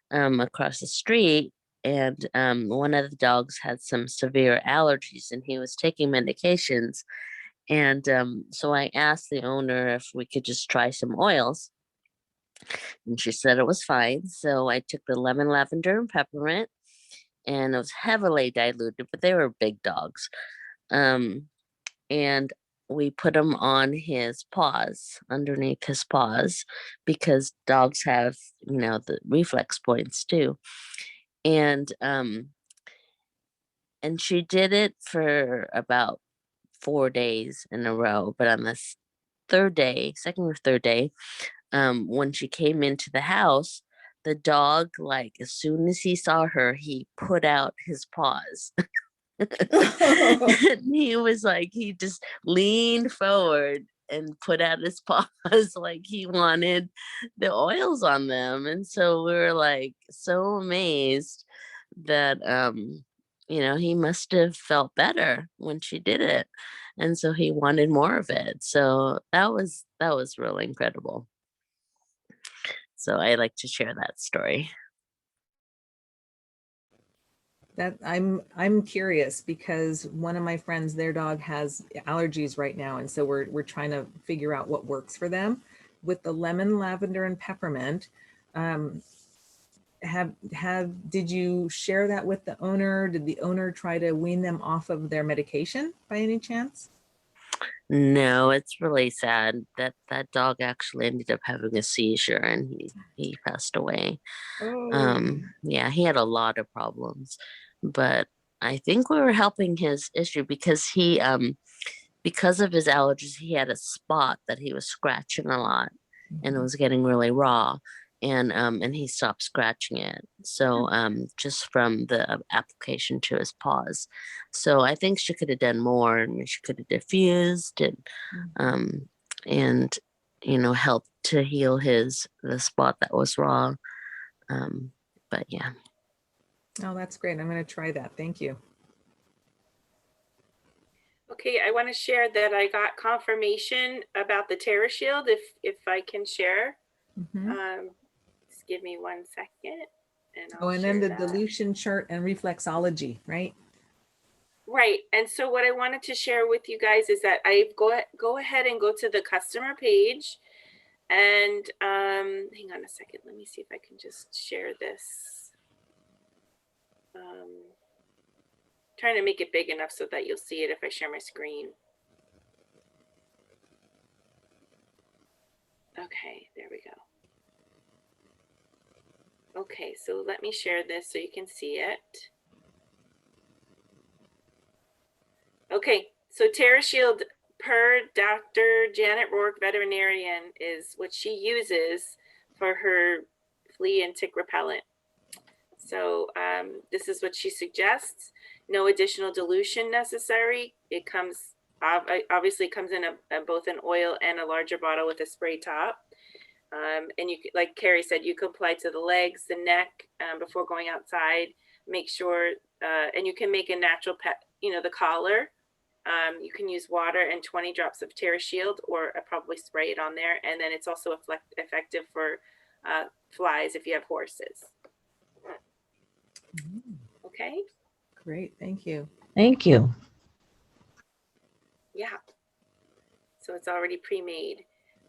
across the street, and one of the dogs had some severe allergies, and he was taking medications. And so I asked the owner if we could just try some oils, and she said it was fine. So I took the lemon, lavender, and peppermint, and it was heavily diluted, but they were big dogs. Um, and we put them on his paws, underneath his paws, because dogs have, the reflex points too. And she did it for about 4 days in a row. But on this third day, second or third day, when she came into the house, the dog, like as soon as he saw her, he put out his paws. And he was like, he just leaned forward and put out his paws like he wanted the oils on them. And so we were like so amazed that he must have felt better when she did it. And so he wanted more of it. So that was really incredible. So I like to share that story. That I'm curious because one of my friends, their dog has allergies right now, and so we're trying to figure out what works for them. With the lemon, lavender, and peppermint, um, did you share that with the owner? Did the owner try to wean them off of their medication by any chance? No, it's really sad that that dog actually ended up having a seizure and he passed away. Oh, Yeah, he had a lot of problems, but I think we were helping his issue because because of his allergies, he had a spot that he was scratching a lot, and it was getting really raw, and he stopped scratching it. So just from the application to his paws. So I think she could have done more, and she could have diffused um and helped to heal the spot that was raw. But yeah. oh, that's great. I'm going to try that. Thank you. Okay, I want to share that I got confirmation about the Terra Shield. If I can share, Mhm. just give me 1 second, and Oh, I'll and then share the that. dilution chart and reflexology, right? Right, and so what I wanted to share with you guys is that I go ahead and go to the customer page, and hang on a second. Let me see if I can just share this. Trying to make it big enough so that you'll see it if I share my screen. Okay, there we go. Okay, so let me share this so you can see it. Okay, so TerraShield per Dr. Janet Rourke, veterinarian, is what she uses for her flea and tick repellent. So this is what she suggests. No additional dilution necessary. It comes, obviously comes in both an oil and a larger bottle with a spray top. And you, like Carrie said, you can apply to the legs, the neck before going outside. Make sure, and you can make a natural pet, the collar. You can use water and 20 drops of TerraShield, or probably spray it on there. And then it's also effective for flies if you have horses. Okay. Great. Thank you. Thank you. Yeah. So it's already pre-made.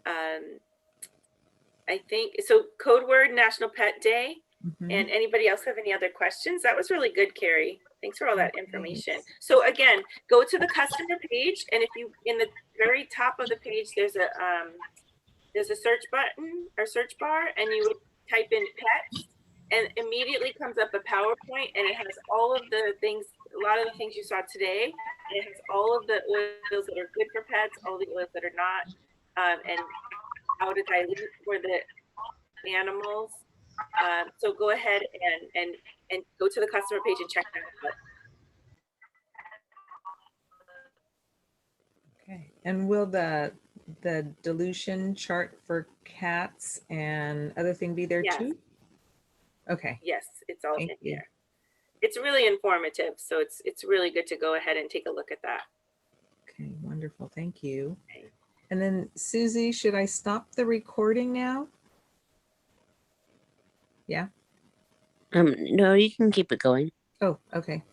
I think so. Code word National Pet Day Mhm. And anybody else have any other questions? That was really good, Carrie. Thanks for all that information. So again, go to the customer page, and if you, in the very top of the page, there's a search button or search bar, and you would type in pets, and immediately comes up a PowerPoint, and it has all of the things, a lot of the things you saw today. And it has all of the oils that are good for pets, all the oils that are not, and how to dilute for the animals. So go ahead and go to the customer page and check that out. Okay. And will the dilution chart for cats and other thing be there Yes. too? Okay. Yes, it's all Thank in you. here. It's really informative, so it's really good to go ahead and take a look at that. Okay, wonderful. Thank you. Okay. And then Susie, should I stop the recording now? Yeah. No, you can keep it going. Oh, okay.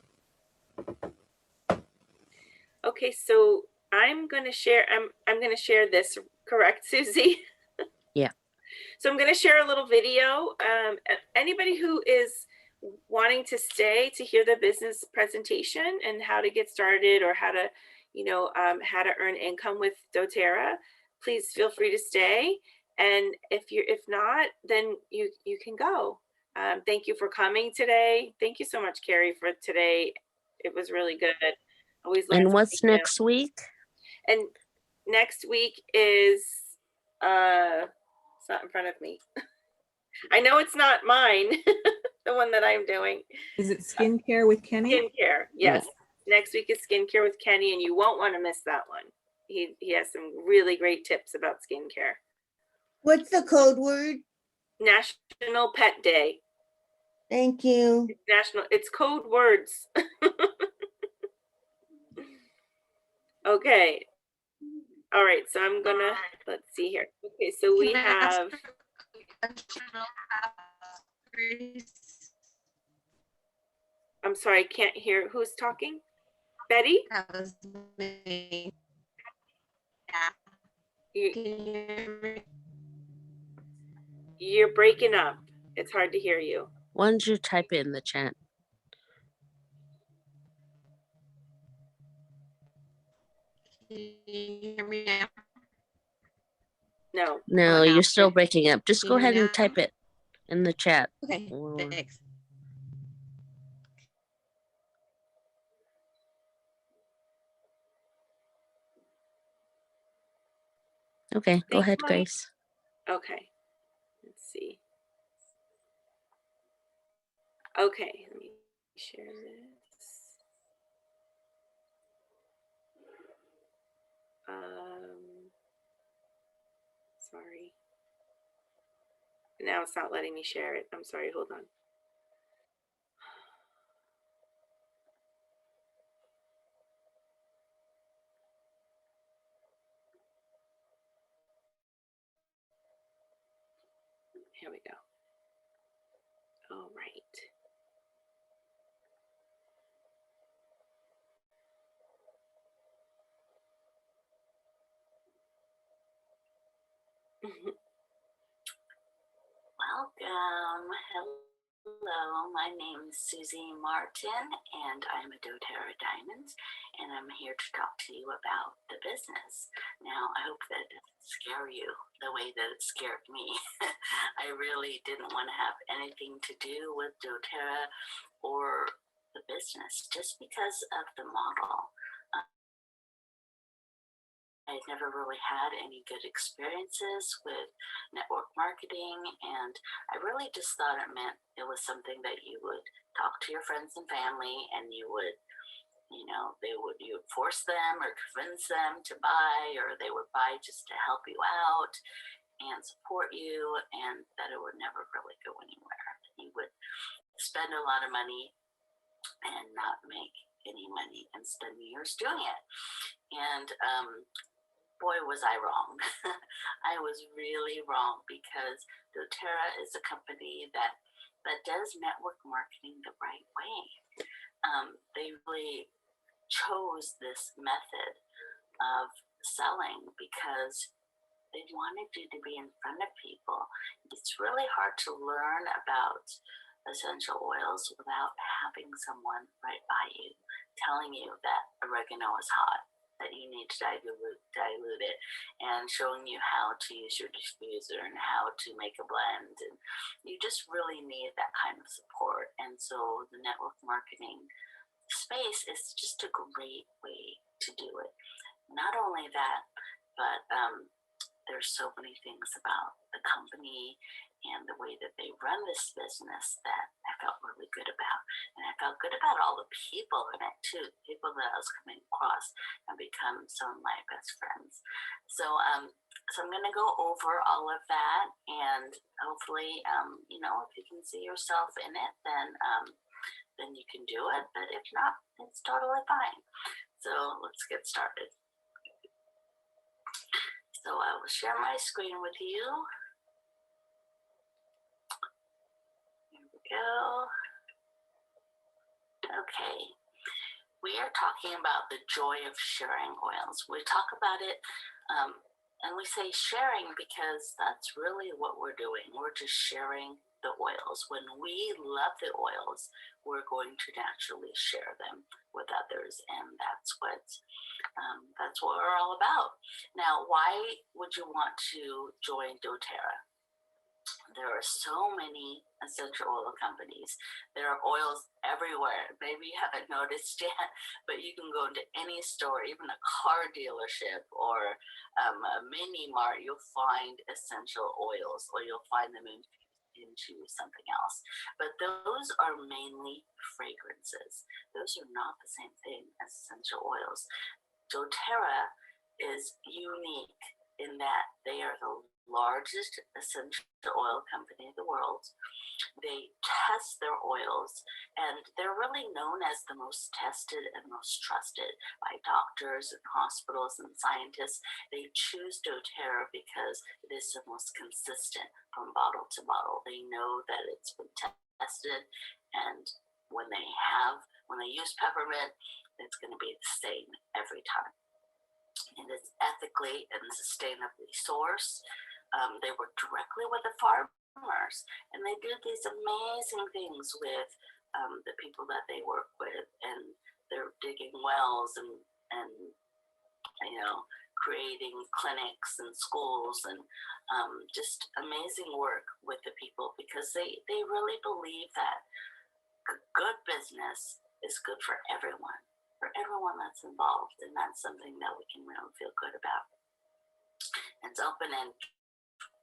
Okay, so I'm gonna share. I'm gonna share this. Correct, Susie? Yeah. So I'm gonna share a little video. Anybody who is wanting to stay to hear the business presentation and how to get started, or how to, how to earn income with doTERRA, please feel free to stay. And if not, then you can go. Thank you for coming today. Thank you so much, Carrie, for today. It was really good. Always learn And what's something new. next week? And next week is it's not in front of me. I know it's not mine, the one that I'm doing. Is it skincare with Kenny? Skincare, yes. Next week is skincare with Kenny, and you won't want to miss that one. He has some really great tips about skincare. What's the code word? National Pet Day. Thank you. It's code words. Okay. All right, so I'm gonna, let's see here. Okay, so we have, I'm sorry, I can't hear. Who's talking? Betty? That was me. You, Can you hear me? you're breaking up. It's hard to hear you. Why don't you type it in the chat? Can you hear me now? No. No, now? you're still Okay. breaking up. Just Can go you hear ahead me and now? type it in the chat. Okay, Or- thanks. Okay, go Thanks, ahead, Mike. Grace. Okay. Let's see. Okay, let me share this. Sorry. Now it's not letting me share it. I'm sorry, hold on. Here we go. All right. Welcome. Hello, my name is Susie Martin, and I'm a doTERRA Diamonds, and I'm here to talk to you about the business. Now, I hope that doesn't scare you the way that it scared me. I really didn't want to have anything to do with doTERRA or the business just because of the model. I'd never really had any good experiences with network marketing, and I really just thought it meant it was something that you would talk to your friends and family, and you would, you would force them or convince them to buy, or they would buy just to help you out and support you, and that it would never really go anywhere. You would spend a lot of money and not make any money and spend years doing it. And boy, was I wrong. I was really wrong, because doTERRA is a company that does network marketing the right way. They really chose this method of selling because they wanted you to be in front of people. It's really hard to learn about essential oils without having someone right by you telling you that oregano is hot, that you need to dilute it, and showing you how to use your diffuser and how to make a blend. And you just really need that kind of support. And so the network marketing space is just a great way to do it. Not only that, but there's so many things about the company and the way that they run this business that I felt really good about. And I felt good about all the people in it too, people that I was coming across and become some of my best friends. So I'm going to go over all of that, and hopefully, if you can see yourself in it, then you can do it. But if not, it's totally fine. So let's get started. So I will share my screen with you. Here we go. Okay. We are talking about the joy of sharing oils. We talk about it, and we say sharing because that's really what we're doing. We're just sharing the oils. When we love the oils, we're going to naturally share them with others, and that's what we're all about. Now, why would you want to join doTERRA? There are so many essential oil companies. There are oils everywhere. Maybe you haven't noticed yet, but you can go into any store, even a car dealership or a mini mart, you'll find essential oils, or you'll find them into something else. But those are mainly fragrances. Those are not the same thing as essential oils. doTERRA is unique in that they are the largest essential oil company in the world. They test their oils, and they're really known as the most tested and most trusted by doctors and hospitals and scientists. They choose doTERRA because it is the most consistent from bottle to bottle. They know that it's been tested, and when they use peppermint, it's going to be the same every time. And it's ethically and sustainably sourced. They work directly with the farmers, and they do these amazing things with the people that they work with, and they're digging wells and creating clinics and schools, and just amazing work with the people, because they really believe that good business is good for everyone that's involved, and that's something that we can really feel good about. It's open in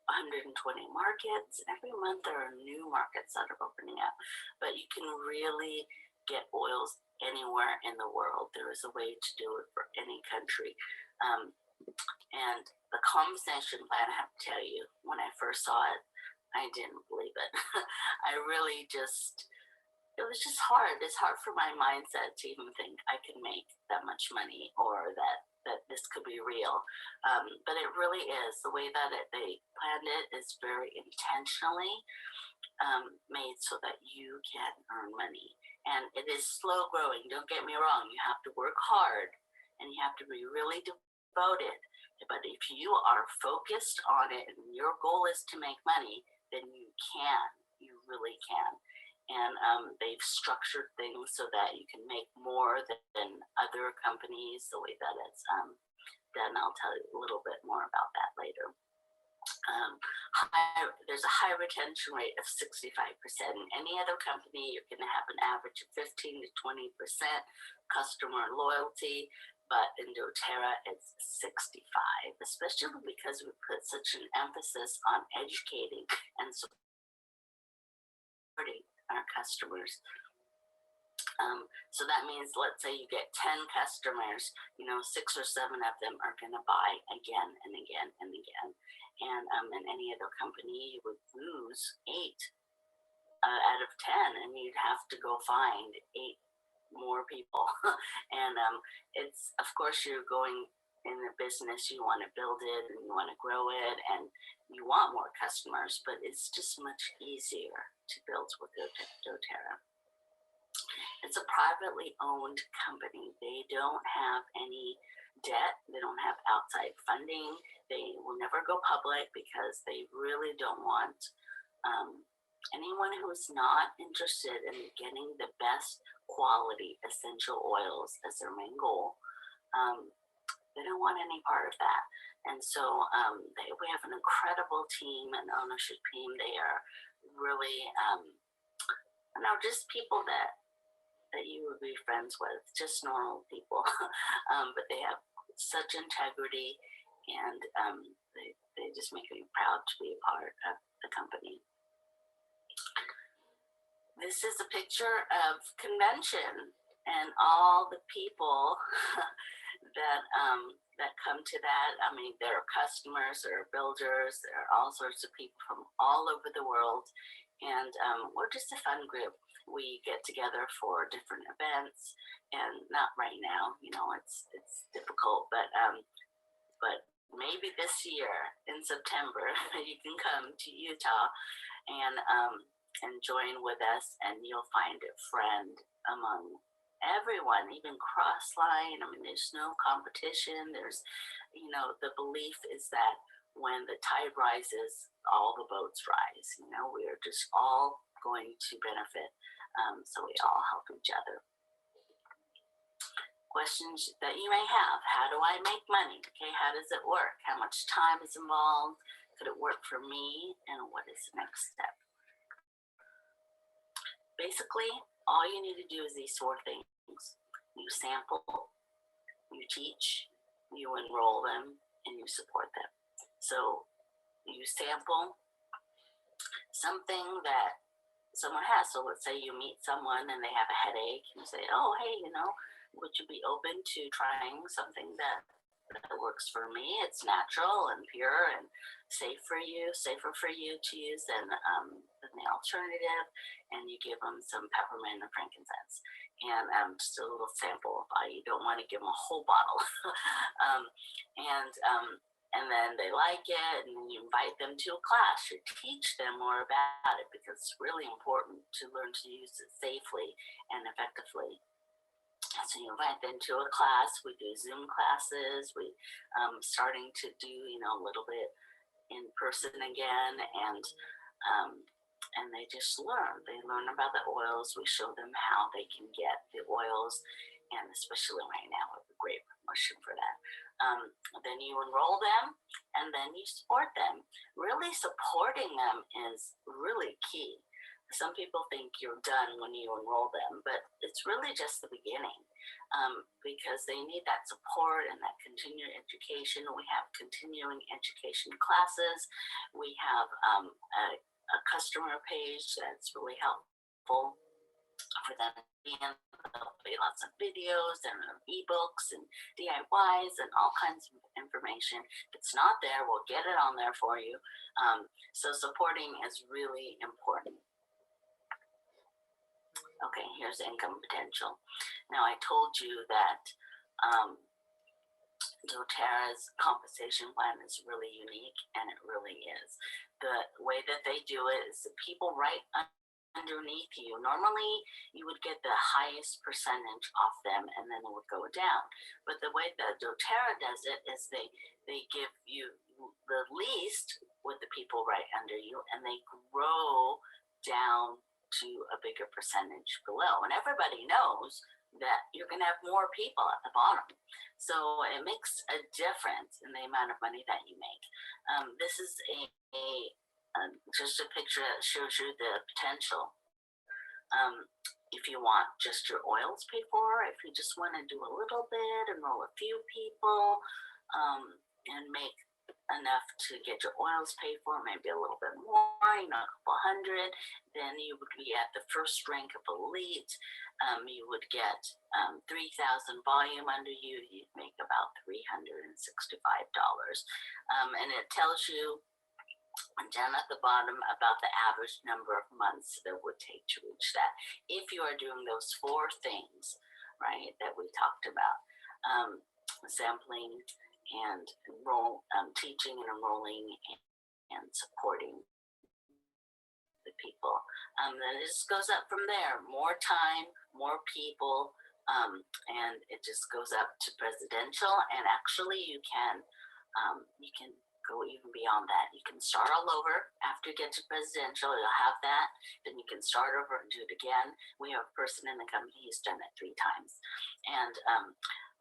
120 markets. Every month there are new markets that are opening up, but you can really get oils anywhere in the world. There is a way to do it for any country. And the compensation plan, I have to tell you, when I first saw it, I didn't believe it. It was just hard. It's hard for my mindset to even think I could make that much money, or that this could be real. But it really is. The way that they planned it is very intentionally made so that you can earn money. And it is slow growing. Don't get me wrong. You have to work hard, and you have to be really devoted. But if you are focused on it and your goal is to make money, then you can. You really can. And they've structured things so that you can make more than other companies, the way that it's done. I'll tell you a little bit more about that later. There's a high retention rate of 65%. In any other company, you're going to have an average of 15 to 20% customer loyalty, but in doTERRA, it's 65, especially because we put such an emphasis on educating and supporting our customers. So that means, let's say you get 10 customers, 6 or 7 of them are going to buy again and again and again. And in any other company, you would lose 8 out of 10, and you'd have to go find 8 more people. And it's, of course, you're going in the business, you want to build it and you want to grow it, and you want more customers, but it's just much easier to build with doTERRA. It's a privately owned company. They don't have any debt. They don't have outside funding. They will never go public because they really don't want anyone who is not interested in getting the best quality essential oils as their main goal. They don't want any part of that. And so we have an incredible team and ownership team. They are really, just people that you would be friends with, just normal people. But they have such integrity, and they just make me proud to be a part of the company. This is a picture of convention and all the people that come to that. I mean, there are customers, there are builders, there are all sorts of people from all over the world, and we're just a fun group. We get together for different events, and not right now, it's difficult, but maybe this year in September you can come to Utah and join with us, and you'll find a friend among everyone, even cross-line. I mean, there's no competition. There's, the belief is that when the tide rises, all the boats rise. We are just all going to benefit. So we all help each other. Questions that you may have. How do I make money? Okay, how does it work? How much time is involved? Could it work for me? And what is the next step? Basically, all you need to do is these four things. You sample, you teach, you enroll them, and you support them. So you sample something that someone has. So let's say you meet someone and they have a headache, and you say, oh, hey, would you be open to trying something that works for me? It's natural and pure and safer for you to use than the alternative. And you give them some peppermint and frankincense, and just a little sample. You don't want to give them a whole bottle. And then they like it, and you invite them to a class. You teach them more about it, because it's really important to learn to use it safely and effectively. So you invite them to a class. We do Zoom classes. We starting to do a little bit in person again, and they just learn. They learn about the oils. We show them how they can get the oils, and especially right now, we have a great promotion for that. Then you enroll them, and then you support them. Really supporting them is really key. Some people think you're done when you enroll them, but it's really just the beginning, because they need that support and that continuing education. We have continuing education classes. We have a customer page that's really helpful for them to be in. There'll be lots of videos and ebooks and DIYs and all kinds of information. If it's not there, we'll get it on there for you. So supporting is really important. Okay, here's income potential. Now, I told you that doTERRA's compensation plan is really unique, and it really is. The way that they do it is the people right underneath you. Normally, you would get the highest percentage off them, and then it would go down. But the way that doTERRA does it is they give you the least with the people right under you, and they grow down to a bigger percentage below. And everybody knows that you're going to have more people at the bottom. So it makes a difference in the amount of money that you make. This is just a picture that shows you the potential. If you want just your oils paid for, if you just want to do a little bit, enroll a few people, and make enough to get your oils paid for, maybe a little bit more, a couple hundred, then you would be at the first rank of elite. You would get 3,000 volume under you. You'd make about $365. And it tells you down at the bottom about the average number of months that it would take to reach that, if you are doing those four things, right, that we talked about. Sampling and teaching and enrolling and supporting the people. Then it just goes up from there. More time, more people, and it just goes up to presidential. And actually, you can go even beyond that. You can start all over after you get to presidential. You'll have that. Then you can start over and do it again. We have a person in the company who's done it 3 times, and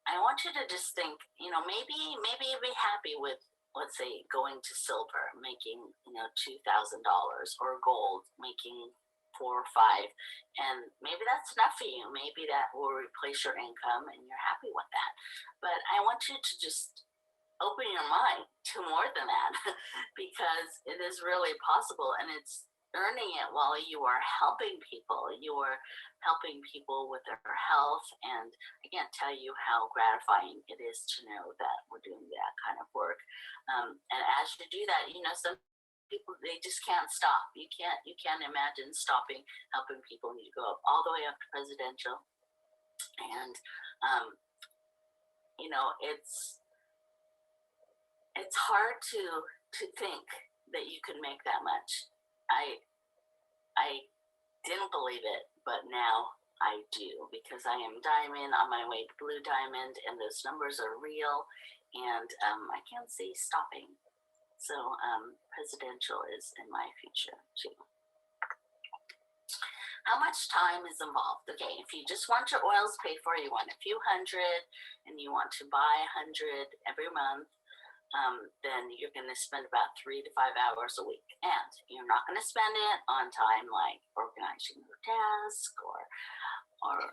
I want you to just think, maybe you'd be happy with, let's say, going to silver, making, $2,000, or gold, making 4 or 5, and maybe that's enough for you. Maybe that will replace your income and you're happy with that. But I want you to just open your mind to more than that because it is really possible, and it's earning it while you are helping people. You are helping people with their health, and I can't tell you how gratifying it is to know that we're doing that kind of work. And as you do that, some people, they just can't stop. You can't imagine stopping helping people. You go up all the way up to presidential, and it's hard to think that you can make that much. I didn't believe it, but now I do, because I am diamond on my way to blue diamond, and those numbers are real, and I can't see stopping. So presidential is in my future too. How much time is involved? Okay, if you just want your oils paid for, you want a few hundred, and you want to buy 100 every month, then you're going to spend about 3 to 5 hours a week. And you're not going to spend it on time like organizing your desk or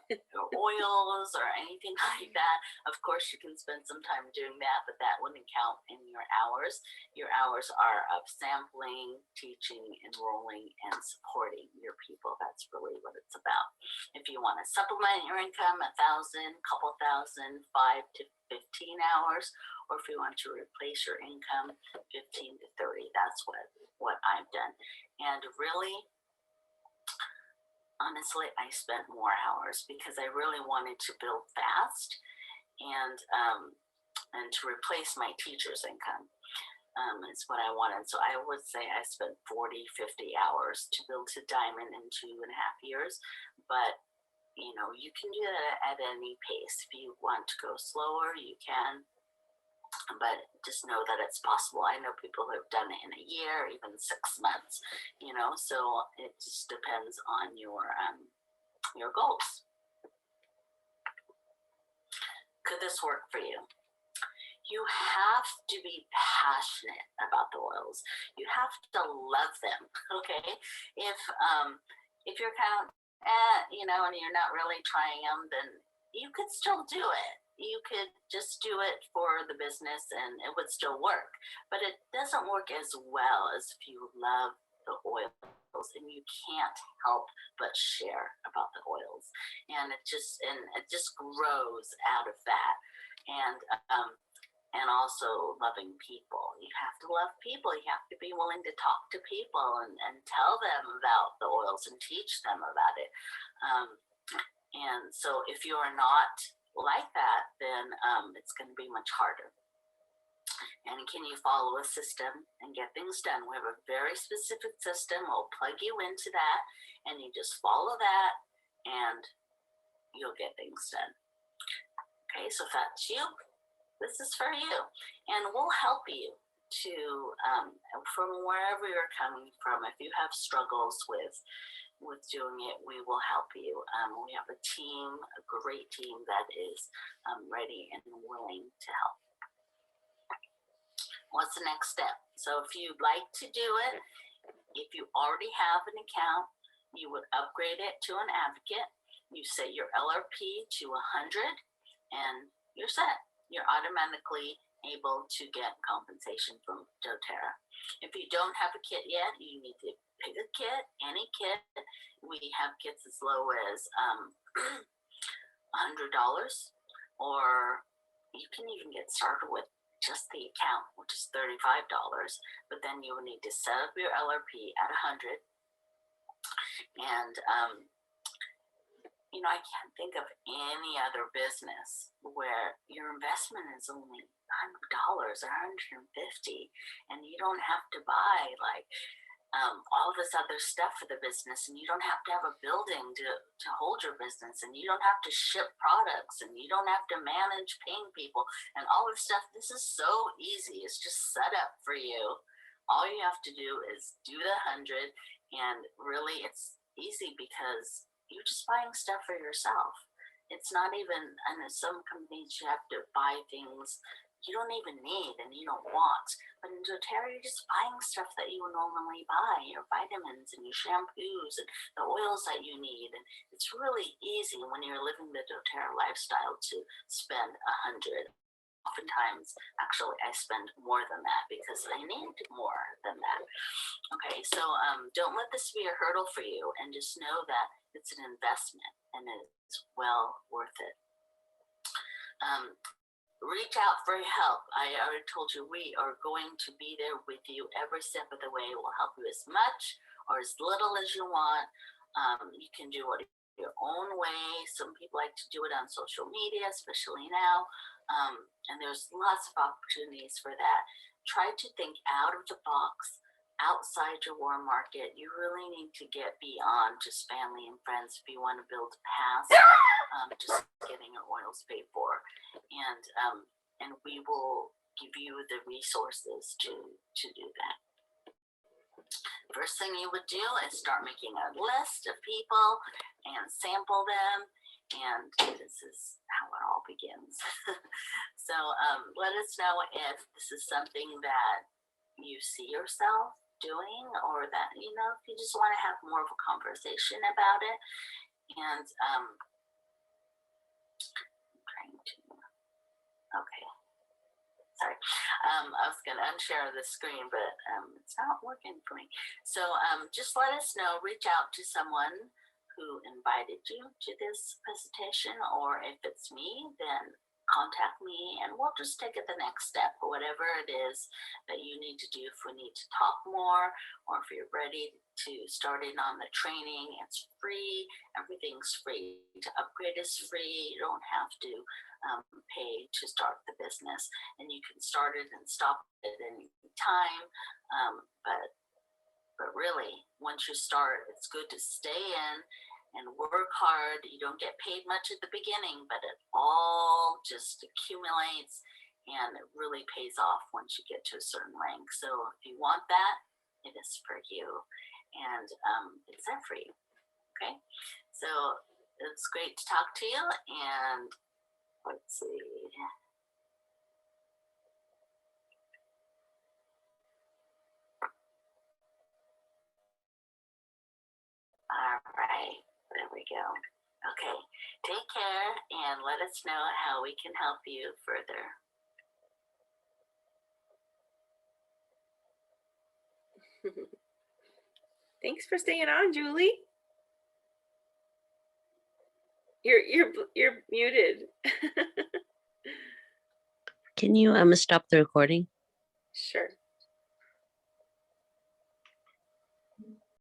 your oils or anything like that. Of course, you can spend some time doing that, but that wouldn't count in your hours. Your hours are of sampling, teaching, enrolling, and supporting your people. That's really what it's about. If you want to supplement your income, 1,000, couple thousand, 5 to 15 hours, or if you want to replace your income, 15 to 30. That's what I've done. And really, honestly, I spent more hours because I really wanted to build fast and to replace my teacher's income is what I wanted. So I would say I spent 40, 50 hours to build to diamond in 2.5 years. But you can do that at any pace. If you want to go slower, you can. But just know that it's possible. I know people who have done it in a year, even 6 months, so it just depends on your goals. Could this work for you? You have to be passionate about the oils. You have to love them, okay? If you're kind of, and you're not really trying them, then you could still do it. You could just do it for the business and it would still work. But it doesn't work as well as if you love the oils and you can't help but share about the oils. And it just grows out of that. And also loving people. You have to love people. You have to be willing to talk to people and tell them about the oils and teach them about it. And so if you are not like that, then it's going to be much harder. And can you follow a system and get things done? We have a very specific system. We'll plug you into that, and you just follow that, and you'll get things done. Okay, so if that's you, this is for you. And we'll help you to, from wherever you're coming from. If you have struggles with doing it, we will help you. We have a team, a great team that is ready and willing to help. What's the next step? So if you'd like to do it, if you already have an account, you would upgrade it to an advocate. You set your LRP to 100 and you're set. You're automatically able to get compensation from doTERRA. If you don't have a kit yet, you need to pick a kit, any kit. We have kits as low as $100, or you can even get started with just the account, which is $35. But then you will need to set up your LRP at 100. And I can't think of any other business where your investment is only $100 or $150, and you don't have to buy like all this other stuff for the business, and you don't have to have a building to hold your business, and you don't have to ship products, and you don't have to manage paying people and all this stuff. This is so easy. It's just set up for you. All you have to do is do the 100, and really it's easy because you're just buying stuff for yourself. It's not even, and in some companies you have to buy things you don't even need and you don't want. But in doTERRA, you're just buying stuff that you would normally buy, your vitamins and your shampoos and the oils that you need. And it's really easy when you're living the doTERRA lifestyle to spend 100. Oftentimes, actually, I spend more than that because I need more than that. Okay, so don't let this be a hurdle for you, and just know that it's an investment and it's well worth it. Reach out for help. I already told you we are going to be there with you every step of the way. We'll help you as much or as little as you want. You can do it your own way. Some people like to do it on social media, especially now. And there's lots of opportunities for that. Try to think out of the box, outside your warm market. You really need to get beyond just family and friends if you want to build past just getting your oils paid for. And we will give you the resources to do that. First thing you would do is start making a list of people and sample them. And this is how it all begins. So let us know if this is something that you see yourself doing, or that, if you just want to have more of a conversation about it. And I'm trying to, okay. Sorry, I was going to unshare the screen, but it's not working for me. So just let us know, reach out to someone who invited you to this presentation, or if it's me, then contact me and we'll just take it the next step, or whatever it is that you need to do. If we need to talk more, or if you're ready to start in on the training, it's free. Everything's free. To upgrade is free. You don't have to pay to start the business, and you can start it and stop it at any time. But really, once you start, it's good to stay in and work hard. You don't get paid much at the beginning, but it all just accumulates, and it really pays off once you get to a certain rank. So if you want that, it is for you, and it's there for you. Okay, so it's great to talk to you, and let's see. All right, there we go. Okay, take care and let us know how we can help you further. Thanks for staying on, Julie. You're muted. Can you stop the recording? Sure.